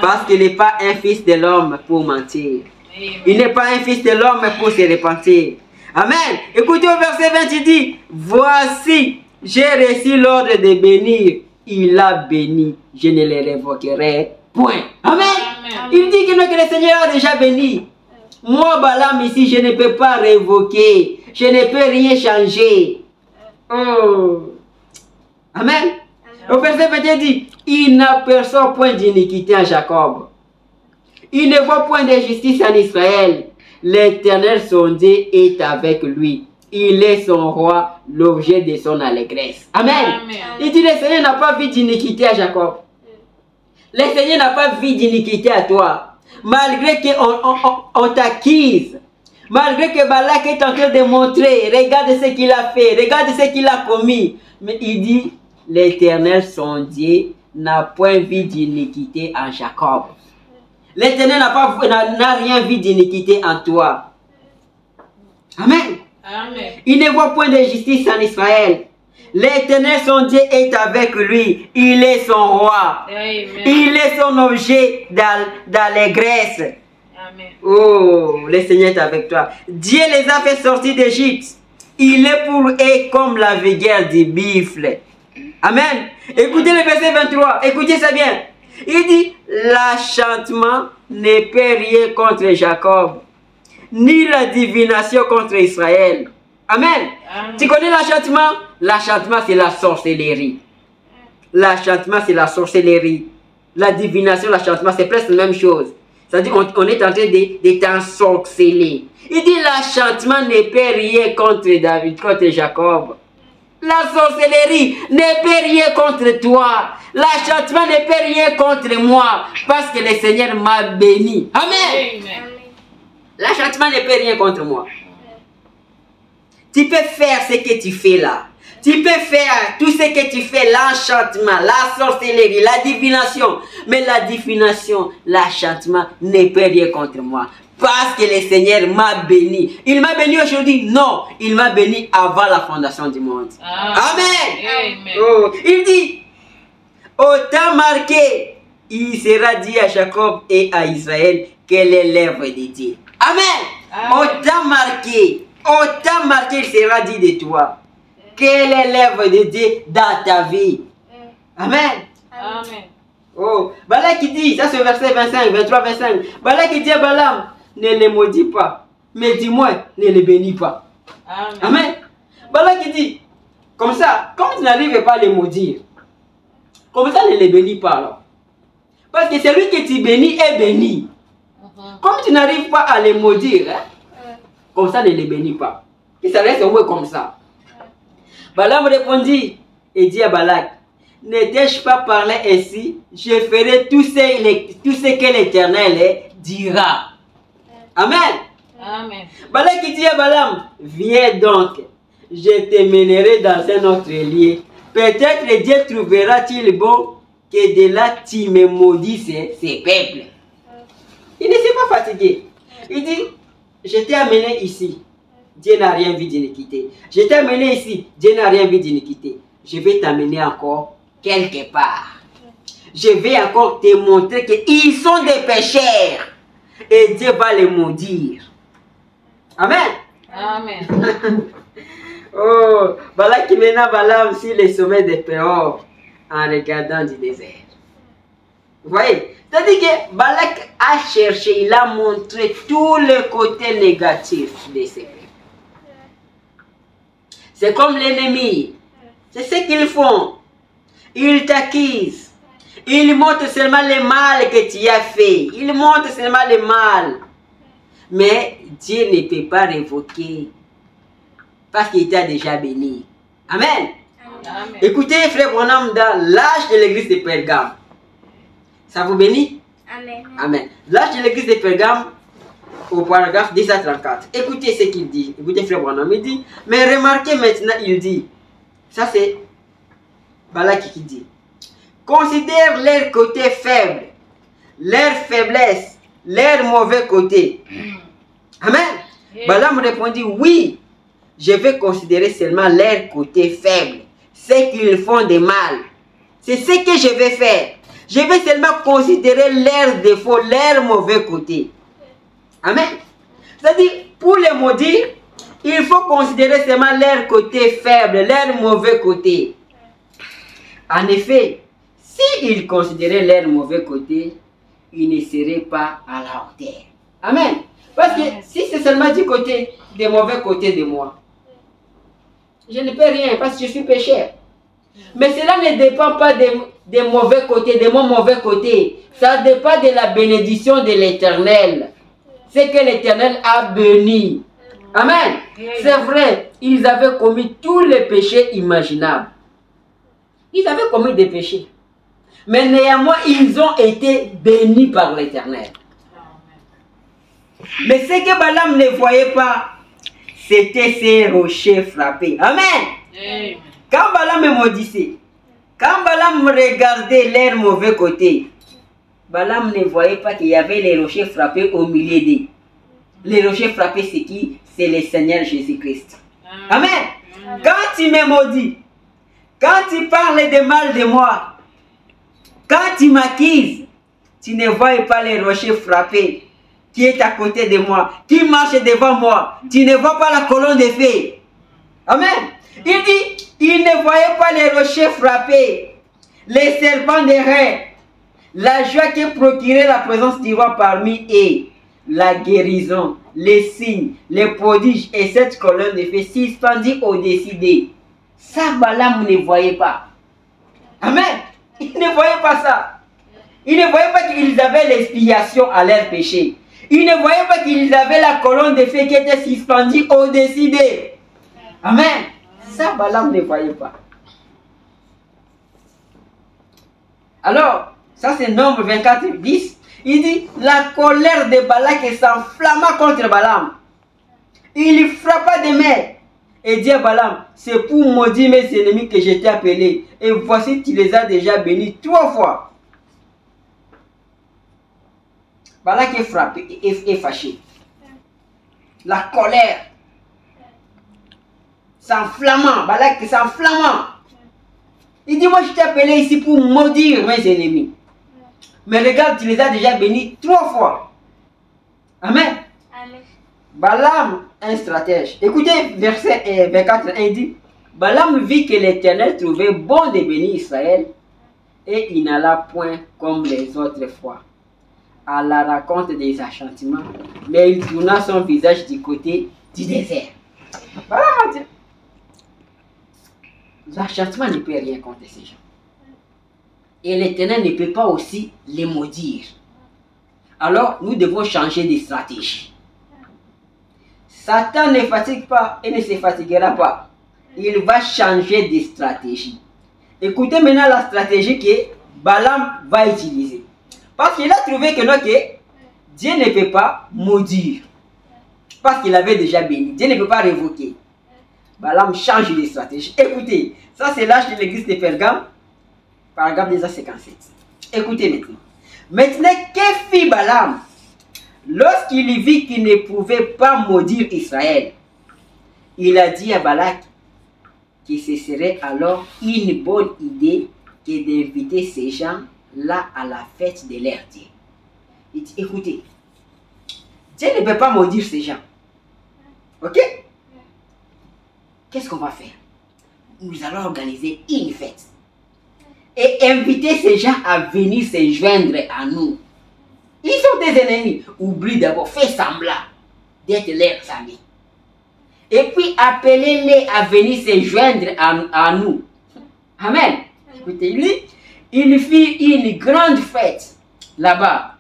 Parce qu'il n'est pas un fils de l'homme pour mentir. Il n'est pas un fils de l'homme pour se repentir. Amen. Écoutez au verset 20, il dit, voici, j'ai reçu l'ordre de bénir. Il a béni. Je ne le révoquerai point. Amen. Amen. Il dit que le Seigneur a déjà béni. Moi, Balaam, ici, je ne peux pas révoquer. je ne peux rien changer. Oh. Amen. Au verset 21 dit, il n'aperçoit point d'iniquité en Jacob. Il ne voit point d'injustice en Israël. L'Éternel son Dieu est avec lui. Il est son roi, l'objet de son allégresse. Amen. Amen. Il dit, le Seigneur n'a pas vu d'iniquité à Jacob. Le Seigneur n'a pas vu d'iniquité à toi. Malgré qu'on t'acquise. Malgré que Balak est en train de montrer, regarde ce qu'il a fait, regarde ce qu'il a commis. Mais il dit, l'Éternel son Dieu n'a point vu d'iniquité en Jacob. L'Éternel n'a rien vu d'iniquité en toi. Amen. Amen. Il ne voit point de justice en Israël. L'Éternel son Dieu est avec lui. Il est son roi. Amen. Il est son objet d'allégresse. Amen. Oh, le Seigneur est avec toi. Dieu les a fait sortir d'Égypte. Il est pour eux comme la vigueur du buffle. Amen. Écoutez le verset 23. Écoutez ça bien. Il dit, l'achantement ne peut rien contre Jacob, ni la divination contre Israël. Amen. Amen. Tu connais l'achantement? L'achantement, c'est la sorcellerie. L'achantement, c'est la sorcellerie. La divination, l'achantement, c'est presque la même chose. C'est-à-dire, on est en train de t'ensorceler. Il dit, l'achantement ne peut rien contre David, contre Jacob. La sorcellerie ne peut rien contre toi. L'achantement ne peut rien contre moi. Parce que le Seigneur m'a béni. Amen. Amen. L'achantement ne peut rien contre moi. Tu peux faire ce que tu fais là. Tu peux faire tout ce que tu fais, l'enchantement, la sorcellerie, la divination. Mais la divination, l'achantement ne peut rien contre moi. Parce que le Seigneur m'a béni. Il m'a béni aujourd'hui? Non. Il m'a béni avant la fondation du monde. Amen. Amen. Oh, il dit, au temps marqué, il sera dit à Jacob et à Israël qu'elle est l'œuvre de Dieu. Amen. Amen. Au temps marqué, il sera dit de toi. Quelle est l'œuvre de Dieu dans ta vie? Amen. Amen. Oh, Balak qui dit, ça c'est verset 25, 23, 25. Balak qui dit à Balaam, ne les maudis pas, mais dis-moi, ne les bénis pas. Amen. Amen. Balak qui dit, comme ça, comme tu n'arrives pas à les maudire, comme ça ne les bénis pas alors. Parce que celui que tu bénis est béni. Comme tu n'arrives pas à les maudire, hein, comme ça ne les bénis pas. Et ça reste ouais comme ça. Balaam répondit et dit à Balak, ne t'ai-je pas parlé ainsi? Je ferai tout ce que l'Éternel dira. Amen. Amen. Balak dit à Balaam, viens donc, je te mènerai dans un autre lieu. Peut-être Dieu trouvera-t-il bon que de là tu me maudisses ces peuples. Il ne s'est pas fatigué. Il dit, je t'ai amené ici. Dieu n'a rien vu d'iniquité. Je t'ai amené ici. Dieu n'a rien vu d'iniquité. Je vais t'amener encore quelque part. Je vais encore te montrer qu'ils sont des pécheurs. Et Dieu va les maudire. Amen. Amen. Oh, Balak qui mena Balaam sur les sommets des Péor en regardant du désert. Vous voyez? C'est-à-dire que Balak a cherché, il a montré tous les côtés négatifs de ces peuples. C'est comme l'ennemi. C'est ce qu'ils font. Ils t'accusent. Ils montrent seulement le mal que tu as fait. Ils montrent seulement le mal. Mais Dieu ne peut pas révoquer. Parce qu'il t'a déjà béni. Amen. Amen. Écoutez, frère Branham, dans l'âge de l'église de Pergame. Ça vous bénit? Amen. Amen. L'âge de l'église de Pergame, au paragraphe 234. Écoutez ce qu'il dit. Écoutez, frère Branham, il dit, mais remarquez maintenant, il dit, ça c'est Balak qui dit, considère leur côté faible, leur faiblesse, leur mauvais côté. Amen. Balaam répondit, oui, je vais considérer seulement leur côté faible, ce qu'ils font de mal. C'est ce que je vais faire. Je vais seulement considérer leurs défauts, leurs mauvais côtés. Amen. C'est-à-dire, pour les maudire, il faut considérer seulement leur côté faible, leur mauvais côté. En effet, s'ils considéraient leur mauvais côté, ils ne seraient pas à la hauteur. Amen. Parce que si c'est seulement du côté des mauvais côtés de moi, Je ne peux rien parce que je suis pécheur. Mais cela ne dépend pas des mauvais côtés, de mon mauvais côté. Ça dépend de la bénédiction de l'Éternel. C'est que l'Éternel a béni. Amen. C'est vrai, ils avaient commis tous les péchés imaginables. Ils avaient commis des péchés. Mais néanmoins, ils ont été bénis par l'Éternel. Mais ce que Balaam ne voyait pas, c'était ces rochers frappés. Amen. Quand Balaam me maudissait, quand Balaam regardait leur mauvais côté, Balaam ne voyait pas qu'il y avait les rochers frappés au milieu d'eux. Les rochers frappés, c'est qui? C'est le Seigneur Jésus-Christ. Amen. Quand tu me maudis, quand tu parles de mal de moi, quand tu m'accuses, tu ne vois pas les rochers frappés qui est à côté de moi, qui marche devant moi. Tu ne vois pas la colonne de feu. Amen. Il dit, il ne voyait pas les rochers frappés, les serpents des reins, la joie qui procurait la présence du roi parmi eux, la guérison, les signes, les prodiges et cette colonne de feu suspendue au-dessus d'eux. Ça, Balaam ne voyait pas. Amen. Il ne voyait pas ça. Il ne voyait pas qu'ils avaient l'expiation à leur péché. Il ne voyait pas qu'ils avaient la colonne de feu qui était suspendue au-dessus d'eux. Amen. Ça, Balaam ne voyait pas. Alors, ça c'est Nombre 24, 10. Il dit, la colère de Balak s'enflamma contre Balaam. Il frappa des mains et dit à Balaam, c'est pour maudire mes ennemis que je t'ai appelé. Et voici, tu les as déjà bénis 3 fois. Balak est frappé et fâché. La colère s'enflammant. Balak s'enflammant. Il dit, moi je t'ai appelé ici pour maudire mes ennemis. Mais regarde, tu les as déjà bénis 3 fois. Amen. Amen. Balaam, un stratège. Écoutez, verset 24, il dit, Balaam vit que l'Éternel trouvait bon de bénir Israël et il n'alla point comme les autres fois à la rencontre des enchantements, mais il tourna son visage du côté du désert. Balaam a dit, l'enchantement ne peut rien contre ces gens. Et l'Éternel ne peut pas aussi les maudire. Alors, nous devons changer de stratégie. Satan ne fatigue pas et ne se fatiguera pas. Il va changer de stratégie. Écoutez maintenant la stratégie que Balaam va utiliser. Parce qu'il a trouvé que non, que Dieu ne peut pas maudire. Parce qu'il avait déjà béni. Dieu ne peut pas révoquer. Balaam change de stratégie. Écoutez, ça c'est l'âge de l'église de Pergame. Paragraphe 257. Écoutez maintenant. Maintenant, que fit Balaam lorsqu'il vit qu'il ne pouvait pas maudire Israël? Il a dit à Balak que ce serait alors une bonne idée que d'inviter ces gens-là à la fête de leur Dieu. Il dit, écoutez, Dieu ne peut pas maudire ces gens. Ok? Qu'est-ce qu'on va faire? Nous allons organiser une fête. Et inviter ces gens à venir se joindre à nous. Ils sont des ennemis. Oublie d'abord, fais semblant d'être leurs amis. Et puis appelez-les à venir se joindre à nous. Amen. Écoutez, lui, il fit une grande fête là-bas.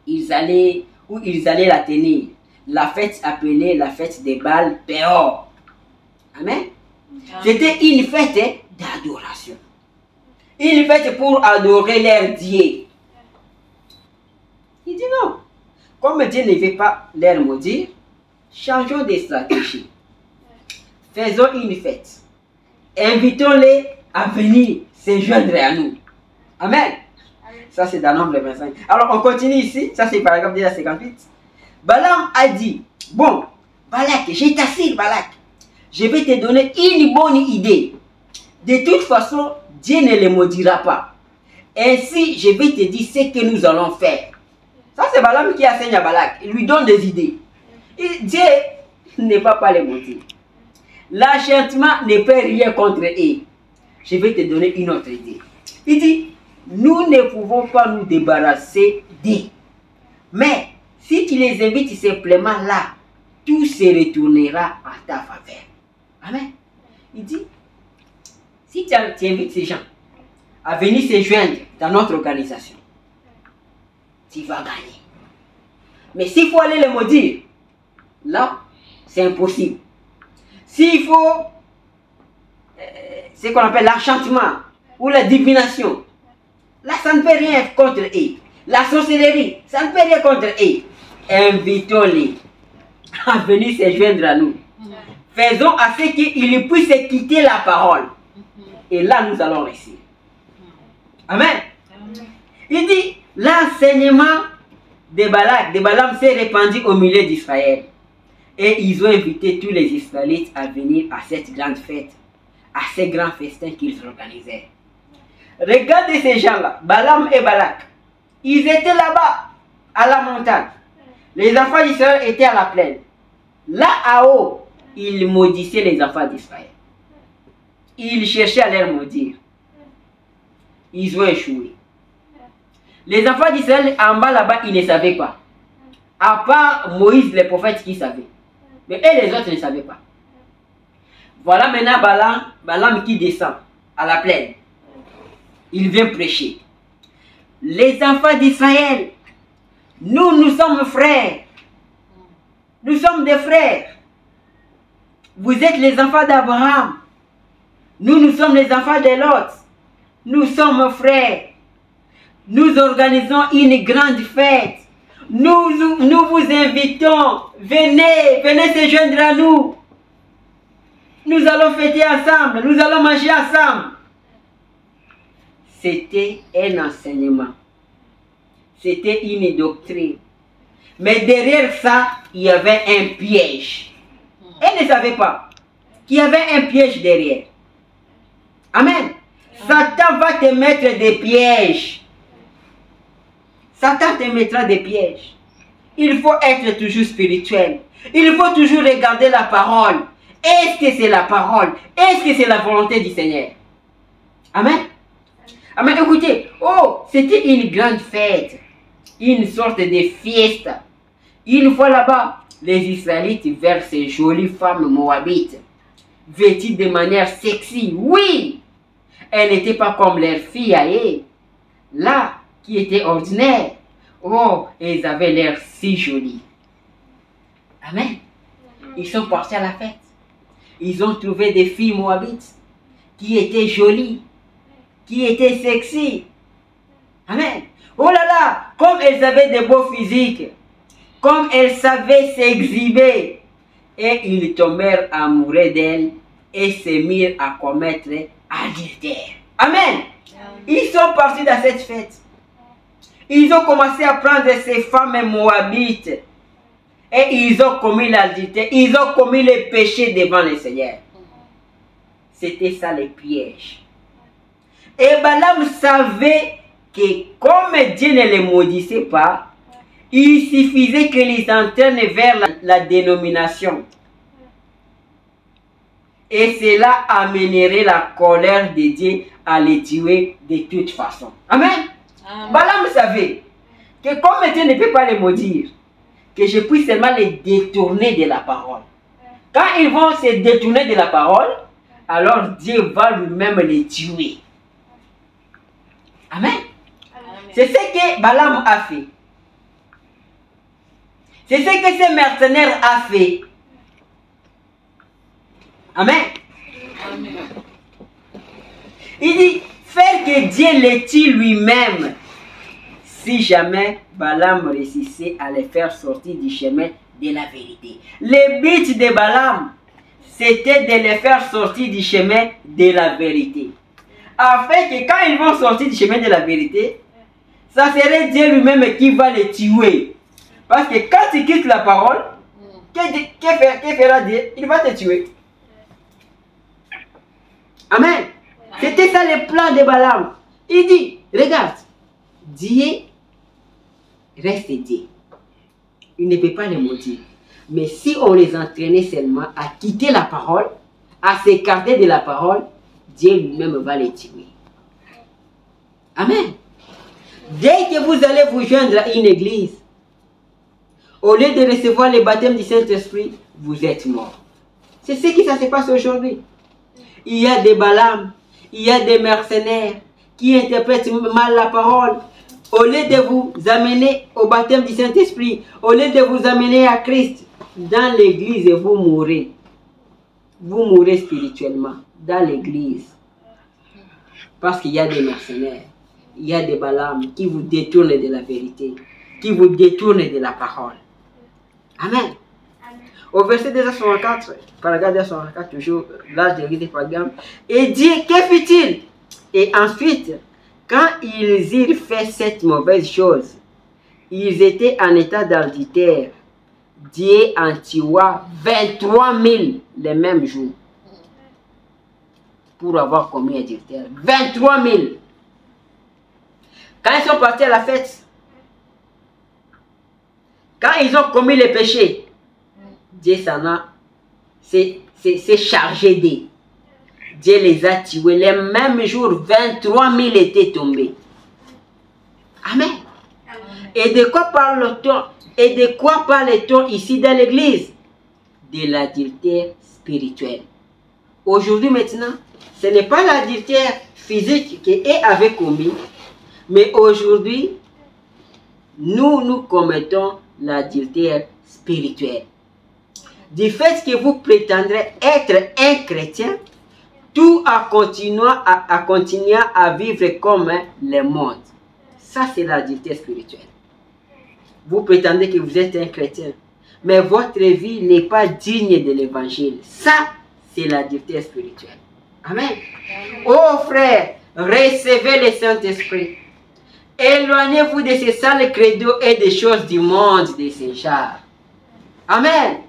Ils allaient la tenir. La fête appelée la fête des Baal Péor. Amen. C'était une fête d'adoration. Une fête pour adorer leur Dieu. Il dit non. Comme Dieu ne veut pas leur maudire, changeons de stratégie. Faisons une fête. Invitons-les à venir se joindre à nous. Amen. Ça c'est dans Nombre 25. Alors on continue ici. Ça c'est paragraphe 258. Balaam a dit, bon, Balak, je t'assure Balak, je vais te donner une bonne idée. De toute façon, Dieu ne les maudira pas. Ainsi, je vais te dire ce que nous allons faire. Ça, c'est Balaam qui enseigne à Balak. Il lui donne des idées. Dieu ne va pas les maudire. L'enchantement ne peut rien contre eux. Je vais te donner une autre idée. Il dit, nous ne pouvons pas nous débarrasser d'eux. Mais, si tu les invites simplement là, tout se retournera à ta faveur. Amen. Il dit, si tu invites ces gens à venir se joindre dans notre organisation, tu vas gagner. Mais s'il faut aller les maudire, là, c'est impossible. S'il faut ce qu'on appelle l'enchantement ou la divination, là, ça ne peut rien contre eux. La sorcellerie, ça ne peut rien contre eux. Invitons-les à venir se joindre à nous. Faisons à ce qu'ils puissent quitter la parole. Et là, nous allons réussir. Amen. Il dit, l'enseignement de Balaam s'est répandu au milieu d'Israël. Et ils ont invité tous les Israélites à venir à cette grande fête, à ces grands festins qu'ils organisaient. Regardez ces gens-là, Balaam et Balak. Ils étaient là-bas, à la montagne. Les enfants d'Israël étaient à la plaine. Là, à haut, ils maudissaient les enfants d'Israël. Ils cherchaient à les maudire. Ils ont échoué. Les enfants d'Israël, en bas là-bas, ils ne savaient pas. À part Moïse, le prophète, qui savait. Mais eux, les autres ne savaient pas. Voilà maintenant Balaam qui descend à la plaine. Il vient prêcher. Les enfants d'Israël, nous sommes frères. Nous sommes des frères. Vous êtes les enfants d'Abraham. Nous sommes les enfants de Lot. Nous sommes frères. Nous organisons une grande fête. Nous vous invitons. Venez se joindre à nous. Nous allons fêter ensemble. Nous allons manger ensemble. C'était un enseignement. C'était une doctrine. Mais derrière ça, il y avait un piège. Elle ne savait pas qu'il y avait un piège derrière. Amen. Satan va te mettre des pièges. Satan te mettra des pièges. Il faut être toujours spirituel. Il faut toujours regarder la parole. Est-ce que c'est la parole? Est-ce que c'est la volonté du Seigneur? Amen. Amen. Écoutez, c'était une grande fête. Une sorte de fiesta. Une fois là-bas, les Israélites verrent ces jolies femmes moabites, vêtues de manière sexy. Oui, elles n'étaient pas comme leurs filles à eux, là, qui étaient ordinaires. Elles avaient l'air si jolies. Amen. Ils sont partis à la fête. Ils ont trouvé des filles moabites qui étaient jolies, qui étaient sexy. Amen. Oh là là, comme elles avaient de beaux physiques, comme elles savaient s'exhiber. Et ils tombèrent amoureux d'elles et se mirent à commettre adultère. Amen. Ils sont partis dans cette fête. Ils ont commencé à prendre ces femmes moabites. Et ils ont commis l'adultère. Ils ont commis le péché devant le Seigneur. C'était ça le piège. Et Balaam savait que comme Dieu ne les maudissait pas, il suffisait que les entraîne vers la dénomination. Et cela amènerait la colère de Dieu à les tuer de toute façon. Amen. Balaam savait que comme Dieu ne peut pas les maudire, que je puisse seulement les détourner de la parole. Quand ils vont se détourner de la parole, alors Dieu va lui-même les tuer. Amen. C'est ce que Balaam a fait. C'est ce que ce mercenaire a fait. Amen. Amen. Il dit, faire que Dieu les tue lui-même. Si jamais Balaam réussissait à les faire sortir du chemin de la vérité. Le but de Balaam, c'était de les faire sortir du chemin de la vérité. Afin que quand ils vont sortir du chemin de la vérité, ça serait Dieu lui-même qui va les tuer. Parce que quand tu quittes la parole, que fera Dieu? Il va te tuer. Amen. C'était ça le plan de Balaam. Il dit, regarde, Dieu reste Dieu. Il ne peut pas les maudire. Mais si on les entraînait seulement à quitter la parole, à s'écarter de la parole, Dieu lui-même va les tuer. Amen. Dès que vous allez vous joindre à une église, au lieu de recevoir le baptême du Saint-Esprit, vous êtes mort. C'est ce qui se passe aujourd'hui. il y a des Balaam, il y a des mercenaires qui interprètent mal la parole. Au lieu de vous amener au baptême du Saint-Esprit, au lieu de vous amener à Christ, dans l'église, vous mourrez. Vous mourrez spirituellement dans l'église. Parce qu'il y a des mercenaires, il y a des Balaam qui vous détournent de la vérité, qui vous détournent de la parole. Amen. Au verset 264, paragraphe 264, toujours l'âge de l'église de Pergame, et dit, que fit-il? Et ensuite, quand ils eurent fait cette mauvaise chose, ils étaient en état d'adultère. Dieu en tua 23 000 les mêmes jours pour avoir commis adultère. 23 000. Quand ils sont partis à la fête, quand ils ont commis le péché, Dieu s'est chargé d'eux. Dieu les a tués. Les mêmes jours, 23 000 étaient tombés. Amen. Et de quoi parle-t-on? Et de quoi parle-t-on ici dans l'église? De l'adultère spirituel. Aujourd'hui maintenant, ce n'est pas l'adultère physique qu'eux avaient commis, mais aujourd'hui, nous commettons l'adultère spirituel. Du fait que vous prétendrez être un chrétien, tout en continuant à vivre comme le monde. Ça, c'est l'adultère spirituel. Vous prétendez que vous êtes un chrétien, mais votre vie n'est pas digne de l'évangile. Ça, c'est l'adultère spirituel. Amen. Oh frères, recevez le Saint-Esprit. Éloignez-vous de ces sales credos et des choses du monde de ces genres. Amen.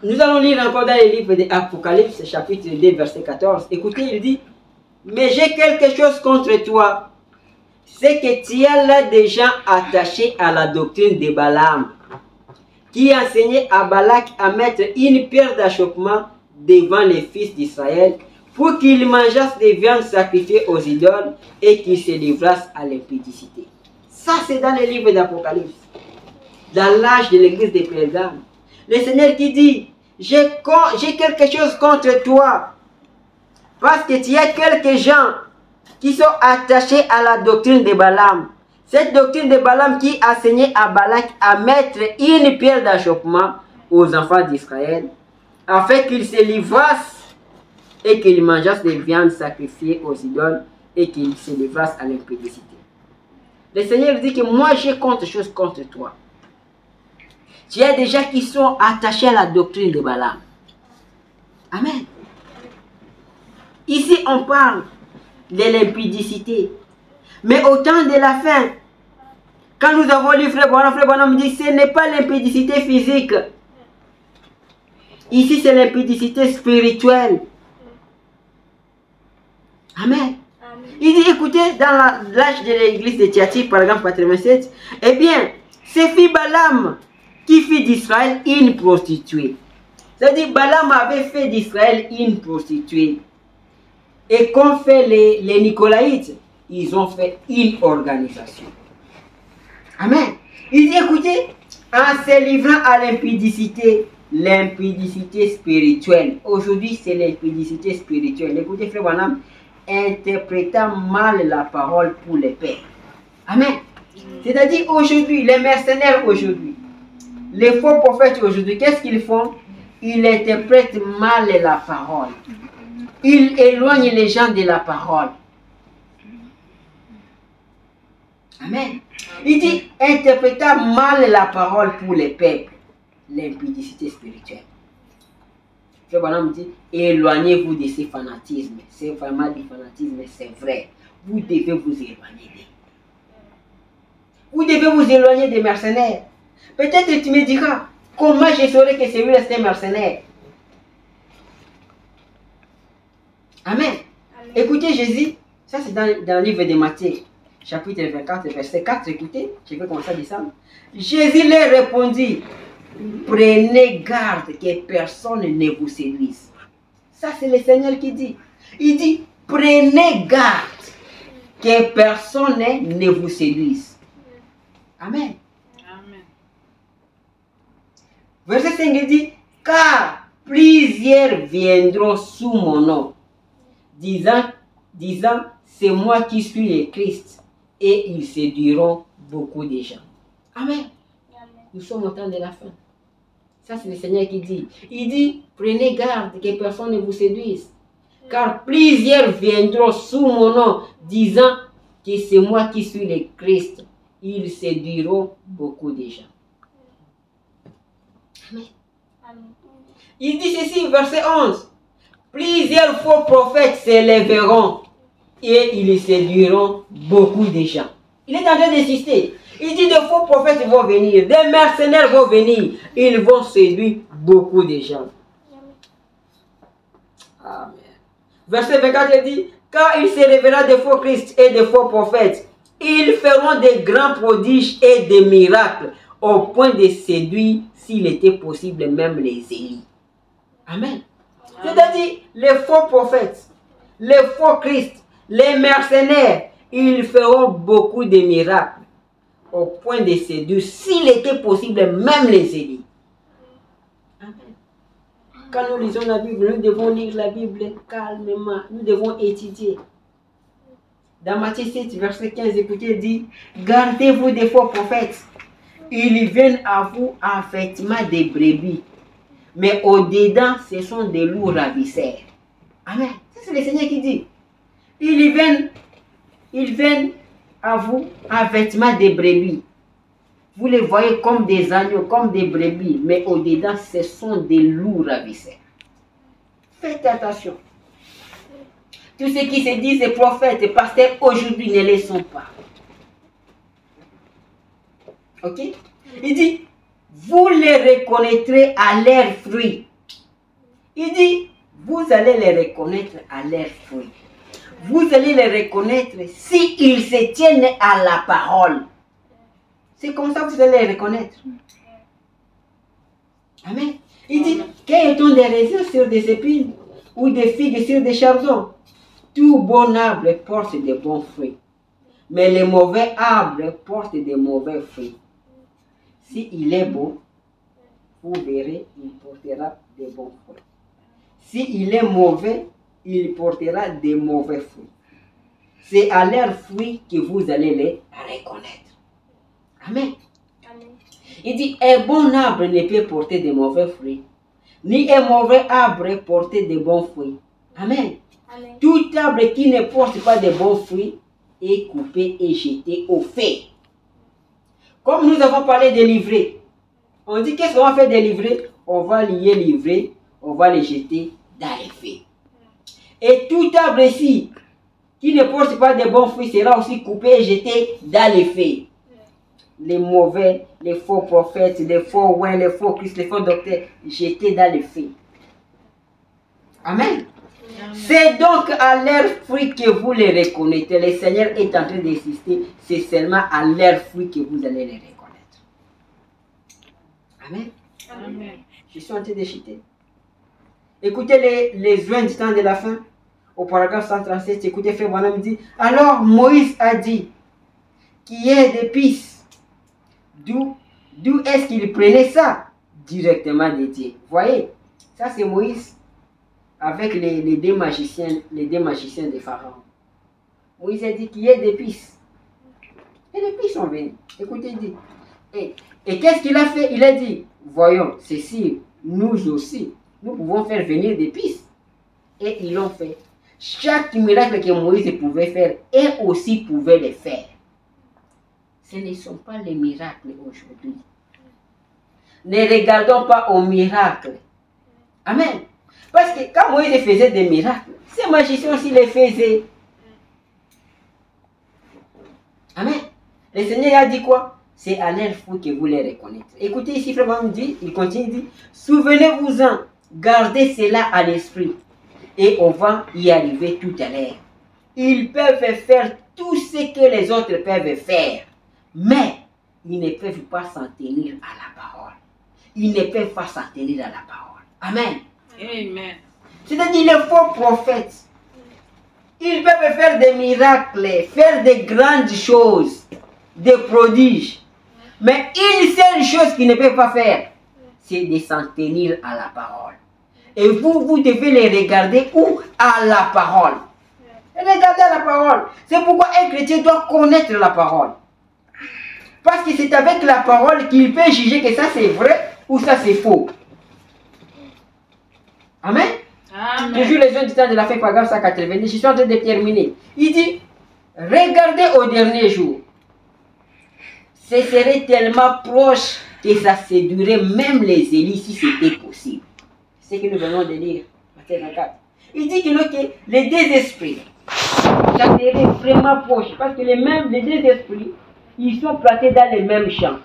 Nous allons lire encore dans le livre d'Apocalypse, chapitre 2, verset 14. Écoutez, il dit, mais j'ai quelque chose contre toi. C'est que tu as là des gens attachés à la doctrine de Balaam, qui enseignait à Balak à mettre une pierre d'achoppement devant les fils d'Israël pour qu'ils mangeassent des viandes sacrifiées aux idoles et qu'ils se livrassent à l'impudicité. Ça, c'est dans le livre d'Apocalypse, dans l'âge de l'église de Pergame. Le Seigneur qui dit, j'ai quelque chose contre toi, parce que tu as quelques gens qui sont attachés à la doctrine de Balaam. Cette doctrine de Balaam qui enseignait à Balak à mettre une pierre d'achoppement aux enfants d'Israël, afin qu'ils se livrassent et qu'ils mangeassent des viandes sacrifiées aux idoles et qu'ils se livrassent à l'impudicité. Le Seigneur dit que moi j'ai quelque chose contre toi. Tu as des gens qui sont attachés à la doctrine de Balaam. Amen. Ici on parle de l'impudicité. Mais au temps de la fin, quand nous avons lu Frère Branham dit ce n'est pas l'impudicité physique. Ici c'est l'impudicité spirituelle. Amen. Il dit écoutez, dans l'âge de l'église de Thyatire, par exemple 87, eh bien, c'est fit Balaam qui fit d'Israël une prostituée. C'est-à-dire Balaam avait fait d'Israël une prostituée. Et qu'ont fait les Nicolaïtes? Ils ont fait une organisation. Amen. Il dit, écoutez, en se livrant à l'impudicité spirituelle. Aujourd'hui, c'est l'impudicité spirituelle. Écoutez, Frère Branham, interprétant mal la parole pour les pères. Amen. C'est-à-dire, aujourd'hui, les mercenaires aujourd'hui, les faux prophètes aujourd'hui, qu'est-ce qu'ils font? Ils interprètent mal la parole. Ils éloignent les gens de la parole. Amen. Il dit, interprétant mal la parole pour les peuples, l'impudicité spirituelle. Frère Branham dit, éloignez-vous de ces fanatismes. C'est vraiment du fanatisme, c'est vrai. Vous devez vous éloigner d'eux. Vous devez vous éloigner des mercenaires. Peut-être tu me diras, comment je saurais que celui-là c'est un mercenaire? Amen. Amen. Écoutez Jésus, ça c'est dans le livre de Matthieu, chapitre 24, verset 4. Écoutez, je vais commencer à descendre. Jésus leur répondit, prenez garde que personne ne vous séduise. Ça c'est le Seigneur qui dit. Il dit, prenez garde que personne ne vous séduise. Amen. Amen. Verset 5 dit, car plusieurs viendront sous mon nom, disant c'est moi qui suis le Christ, et ils séduiront beaucoup de gens. Amen. Nous sommes au temps de la fin. Ça, c'est le Seigneur qui dit. Il dit, prenez garde que personne ne vous séduise. Car plusieurs viendront sous mon nom, disant que c'est moi qui suis le Christ. Ils séduiront beaucoup de gens. Amen. Il dit ceci, verset 11. Plusieurs faux prophètes s'élèveront et ils séduiront beaucoup de gens. Il est en train d'insister. Il dit de faux prophètes vont venir, des mercenaires vont venir, ils vont séduire beaucoup de gens. Amen. Verset 24, il dit, car il se révélera de faux Christ et de faux prophètes. Ils feront des grands prodiges et des miracles, au point de séduire, s'il était possible, même les élites. Amen. C'est-à-dire, les faux prophètes, les faux Christ, les mercenaires, ils feront beaucoup de miracles, au point de séduire, s'il était possible, même les élites. Amen. Quand nous lisons la Bible, nous devons lire la Bible calmement, nous devons étudier. Dans Matthieu 7, verset 15, écoutez, il dit, gardez-vous des faux prophètes. Ils viennent à vous en vêtements de brebis, mais au-dedans, ce sont des loups ravisseurs. Amen. C'est le Seigneur qui dit. Ils viennent à vous en vêtements de brebis. Vous les voyez comme des agneaux, comme des brebis, mais au-dedans, ce sont des loups ravisseurs. Faites attention. Tous ceux qui se disent des prophètes et pasteurs aujourd'hui ne les sont pas. Ok? Il dit, vous les reconnaîtrez à leurs fruits. Il dit, vous allez les reconnaître à leurs fruits. Vous allez les reconnaître s'ils se tiennent à la parole. C'est comme ça que vous allez les reconnaître. Amen. Il dit, qu'ayons des raisins sur des épines ou des figues sur des chardons? Tout bon arbre porte de bons fruits, mais les mauvais arbres portent de mauvais fruits. S'il est beau, vous verrez, il portera de bons fruits. S'il est mauvais, il portera de mauvais fruits. C'est à leurs fruits que vous allez les reconnaître. Amen. Il dit, un bon arbre ne peut porter de mauvais fruits, ni un mauvais arbre porter de bons fruits. Amen. Amen. Tout arbre qui ne porte pas de bons fruits est coupé et jeté au feu. Comme nous avons parlé des livrets, on dit qu'est-ce qu'on va faire des livrets? On va lier les livrets, on va les jeter dans les feux. Et tout arbre ici qui ne porte pas de bons fruits sera aussi coupé et jeté dans les feux. Les mauvais, les faux prophètes, les faux ouins, les faux Christ, les faux docteurs, jetés dans les feux. Amen. C'est donc à leurs fruits que vous les reconnaîtrez. Le Seigneur est en train d'insister, c'est seulement à leurs fruits que vous allez les reconnaître. Amen. Amen. Je suis en train de chuter. Écoutez les joints du temps de la fin. Au paragraphe 137, écoutez, Frère Branham dit, alors Moïse a dit qu'il y ait des pistes. D'où est-ce qu'il prenait ça? Directement de Dieu. Vous voyez, ça c'est Moïse avec les deux magiciens de Pharaon. Moïse a dit qu'il y ait des pistes. Et les pistes sont venues. Écoutez, il dit. Et qu'est-ce qu'il a fait? Il a dit, voyons, ceci, nous aussi, nous pouvons faire venir des pistes. Et ils l'ont fait. Chaque miracle que Moïse pouvait faire, eux aussi pouvaient le faire. Ce ne sont pas les miracles aujourd'hui. Ne regardons pas aux miracles. Amen. Parce que quand Moïse faisait des miracles, ces magiciens aussi les faisaient. Amen. Le Seigneur a dit quoi? C'est à leurs fruits que vous les reconnaîtrez. Écoutez ici, Frère Branham dit, il continue, il dit, souvenez-vous-en, gardez cela à l'esprit. Et on va y arriver tout à l'heure. Ils peuvent faire tout ce que les autres peuvent faire. Mais ils ne peuvent pas s'en tenir à la parole. Ils ne peuvent pas s'en tenir à la parole. Amen. Amen. C'est-à-dire les faux prophètes. Ils peuvent faire des miracles, faire des grandes choses, des prodiges. Mais une seule chose qu'ils ne peuvent pas faire, c'est de s'en tenir à la parole. Et vous devez les regarder où? À la parole. la parole. C'est pourquoi un chrétien doit connaître la parole. Parce que c'est avec la parole qu'il peut juger que ça c'est vrai ou ça c'est faux. Amen. Amen. Toujours les jeunes du temps de la fin, paragraphe 190, je suis en train de terminer. Il dit, regardez au dernier jour. Ce serait tellement proche que ça séduirait même les élites si c'était possible. C'est ce que nous venons de lire. Il dit que les deux esprits, ça serait vraiment proche. Parce que les deux esprits, ils sont plantés dans les mêmes champs.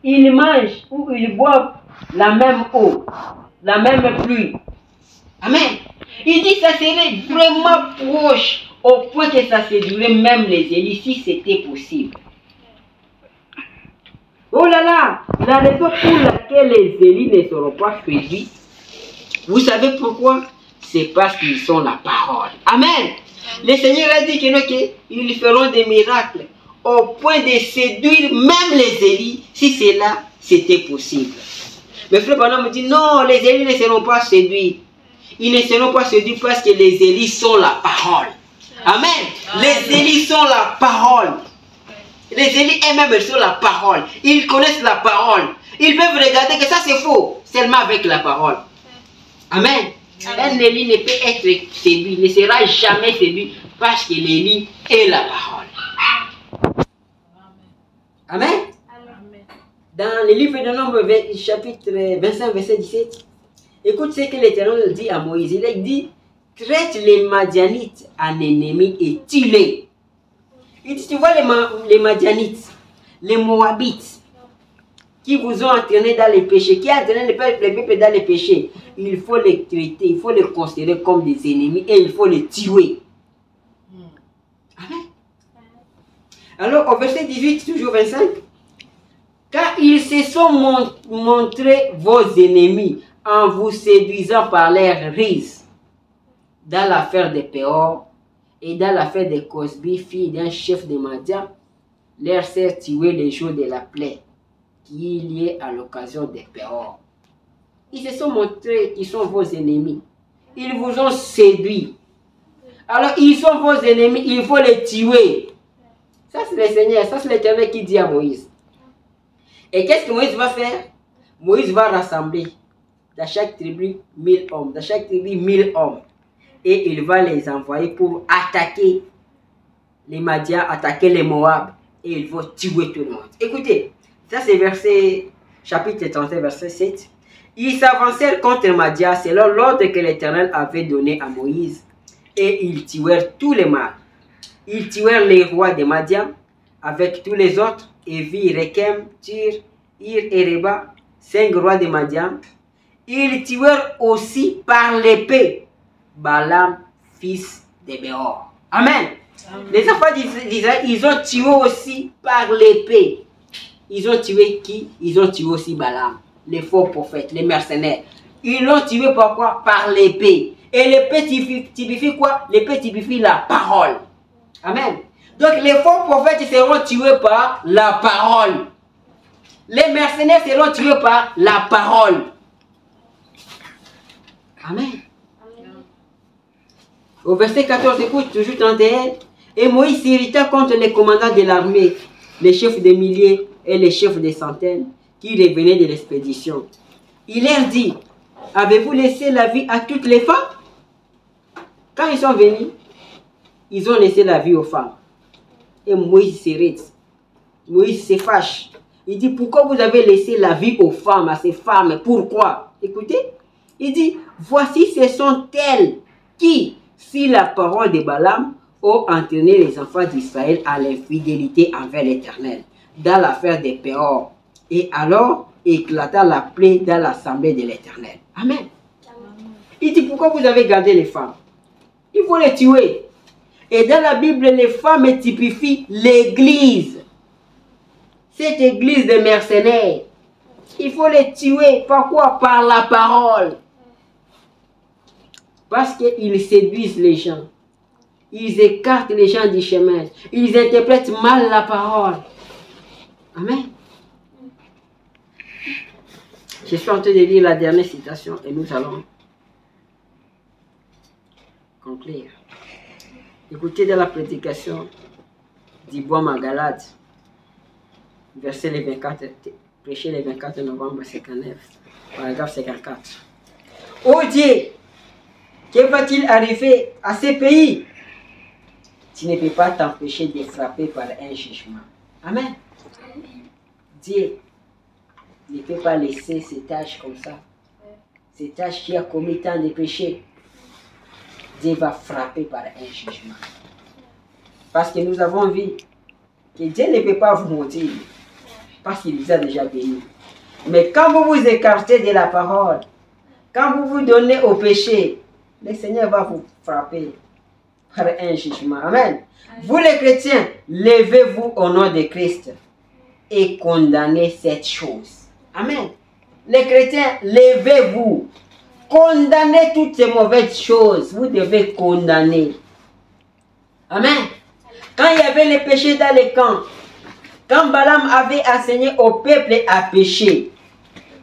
Ils mangent ou ils boivent la même eau, la même pluie. Amen. Il dit que ça serait vraiment proche au point que ça séduirait même les élites si c'était possible. Oh là là, la raison pour laquelle les élites ne seront pas séduits, vous savez pourquoi? C'est parce qu'ils sont la parole. Amen. Le Seigneur a dit qu'ils feront des miracles au point de séduire même les élites si cela c'était possible. Mais frère Branham me dit non, les élites ne seront pas séduits. Ils ne seront pas séduits parce que les élites sont la parole. Amen. Les élites sont la parole. Les élites eux-mêmes sont la parole. Ils connaissent la parole. Ils peuvent regarder que ça c'est faux, seulement avec la parole. Amen. Un élit ne peut être séduit, ne sera jamais séduit parce que l'élit est la parole. Amen. Dans le livre de Nombre, chapitre 25, verset 17, écoute ce que l'Éternel dit à Moïse. Il dit, traite les Madianites en ennemis et tue-les. Il dit, tu vois les Madianites, les Moabites, qui vous ont entraîné dans les péchés, qui ont entraîné le peuple dans les péchés, il faut les traiter, il faut les considérer comme des ennemis et il faut les tuer. Amen. Alors, au verset 18, toujours 25, car ils se sont montrés vos ennemis en vous séduisant par leurs rises dans l'affaire de Péor et dans l'affaire de Cosbi, fille d'un chef de Madian, leur sert tuer les jours de la plaie qui est liée à l'occasion de Péor. Ils se sont montrés qu'ils sont vos ennemis. Ils vous ont séduit. Alors, ils sont vos ennemis, il faut les tuer. Ça, c'est le Seigneur, ça, c'est l'Éternel qui dit à Moïse. Et qu'est-ce que Moïse va faire? Moïse va rassembler dans chaque tribu 1000 hommes, dans chaque tribu 1000 hommes. Et il va les envoyer pour attaquer les Madians, attaquer les Moab. Et il va tuer tout le monde. Écoutez, ça c'est verset, chapitre 31, verset 7. Ils s'avancèrent contre Madian selon l'ordre que l'Éternel avait donné à Moïse. Et ils tuèrent tous les mâles. Ils tuèrent les rois de Madian avec tous les autres. Évi, Rekem, Tyr, Ir et Reba, 5 rois de Madian. Ils tuèrent aussi par l'épée Balaam, fils de Béor. Amen. Les enfants d'Israël, ils ont tué aussi par l'épée. Ils ont tué qui? Ils ont tué aussi Balaam, les faux prophètes, les mercenaires. Ils l'ont tué par quoi? Par l'épée. Et l'épée typifie quoi? L'épée typifie la parole. Amen. Donc les faux prophètes seront tués par la parole. Les mercenaires seront tués par la parole. Amen. Au verset 14, écoute, toujours 31. Et Moïse s'irrita contre les commandants de l'armée, les chefs des milliers et les chefs des centaines qui revenaient de l'expédition. Il leur dit, avez-vous laissé la vie à toutes les femmes? Quand ils sont venus, ils ont laissé la vie aux femmes. Et Moïse s'irrite. Moïse se fâche. Il dit, pourquoi vous avez laissé la vie aux femmes, à ces femmes? Pourquoi? Écoutez, il dit, voici ce sont elles qui, si la parole de Balaam, ont entraîné les enfants d'Israël à l'infidélité envers l'Éternel, dans l'affaire de Péor. Et alors éclata la plaie dans l'assemblée de l'Éternel. Amen. Il dit, pourquoi vous avez gardé les femmes? Il faut les tuer. Et dans la Bible, les femmes typifient l'Église. Cette Église de mercenaires. Il faut les tuer. Pourquoi? Par la parole. Parce qu'ils séduisent les gens. Ils écartent les gens du chemin. Ils interprètent mal la parole. Amen. Je suis en train de lire la dernière citation et nous allons conclure. Écoutez dans la prédication d'Iboam à Galate, verset les 24, prêché le 24 novembre 59, paragraphe 54. Oh Dieu, que va-t-il arriver à ces pays? Tu ne peux pas t'empêcher de frapper par un jugement. Amen. Dieu ne peut pas laisser cet âge comme ça. Cet âge qui a commis tant de péchés. Dieu va frapper par un jugement. Parce que nous avons vu que Dieu ne peut pas vous mentir. Parce qu'il vous a déjà béni. Mais quand vous vous écartez de la parole, quand vous vous donnez au péché, le Seigneur va vous frapper par un jugement. Amen. Vous les chrétiens, levez-vous au nom de Christ et condamnez cette chose. Amen. Les chrétiens, levez-vous. Condamnez toutes ces mauvaises choses. Vous devez condamner. Amen. Quand il y avait les péchés dans les camps, quand Balaam avait enseigné au peuple à pécher,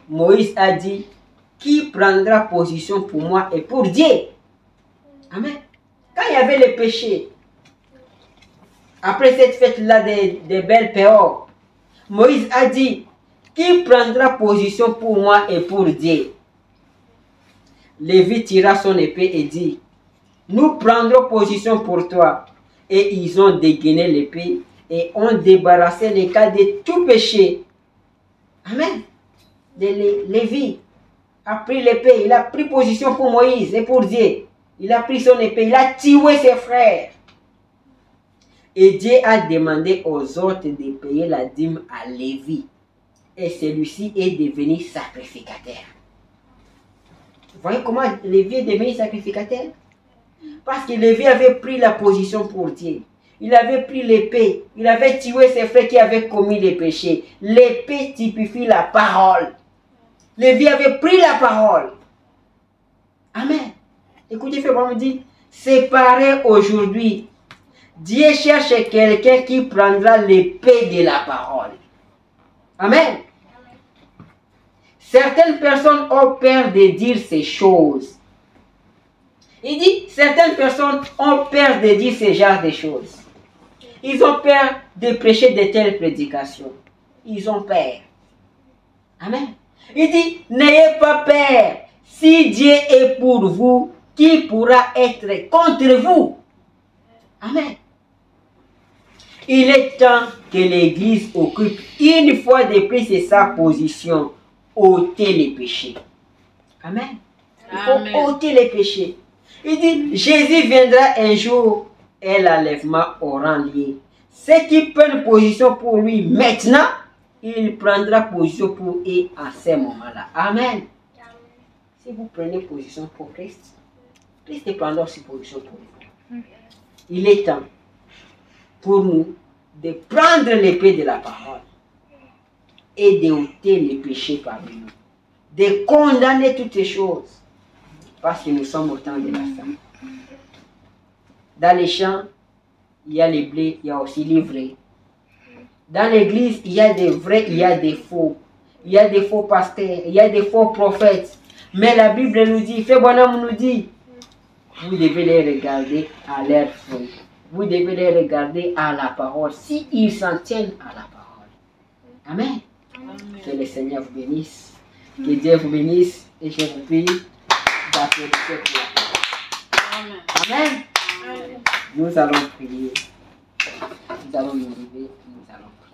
Moïse a dit, qui prendra position pour moi et pour Dieu? Amen. Quand il y avait les péchés, après cette fête-là de Bel Péor, Moïse a dit, qui prendra position pour moi et pour Dieu? Lévi tira son épée et dit, nous prendrons position pour toi. Et ils ont dégainé l'épée et ont débarrassé les cas de tout péché. Amen. Lévi a pris l'épée, il a pris position pour Moïse et pour Dieu. Il a pris son épée, il a tué ses frères. Et Dieu a demandé aux autres de payer la dîme à Lévi. Et celui-ci est devenu sacrificateur. Vous voyez comment Lévi est devenu sacrificateur? Parce que Lévi avait pris la position pour Dieu. Il avait pris l'épée. Il avait tué ses frères qui avaient commis les péchés. L'épée typifie la parole. Lévi avait pris la parole. Amen. Écoutez, frère, me dit, c'est pareil aujourd'hui. Dieu cherche quelqu'un qui prendra l'épée de la parole. Amen. Certaines personnes ont peur de dire ces choses. Il dit, certaines personnes ont peur de dire ce genre de choses. Ils ont peur de prêcher de telles prédications. Ils ont peur. Amen. Il dit, n'ayez pas peur. Si Dieu est pour vous, qui pourra être contre vous? Amen. Il est temps que l'Église occupe une fois de plus sa position, ôter les péchés. Amen. Il faut ôter les péchés. Il dit, Jésus viendra un jour et l'enlèvement aura lieu. Ceux qui prennent position pour lui maintenant, il prendra position pour eux à ce moment-là. Amen. Si vous prenez position pour Christ, Christ prendra aussi position pour vous. Il est temps pour nous de prendre l'épée de la parole et de ôter les péchés parmi nous. De condamner toutes ces choses. Parce que nous sommes au temps de la fin. Dans les champs, il y a les blés, il y a aussi les vrais. Dans l'église, il y a des vrais, il y a des faux. Il y a des faux pasteurs, il y a des faux prophètes. Mais la Bible nous dit, Frère Bonhomme nous dit, vous devez les regarder à leurs fruits. Vous devez les regarder à la parole, s'ils s'en tiennent à la parole. Amen. Amen. Que le Seigneur vous bénisse. Que Dieu vous bénisse. Et je vous prie. Amen. Amen. Nous allons prier. Nous allons nous lever. Nous allons prier.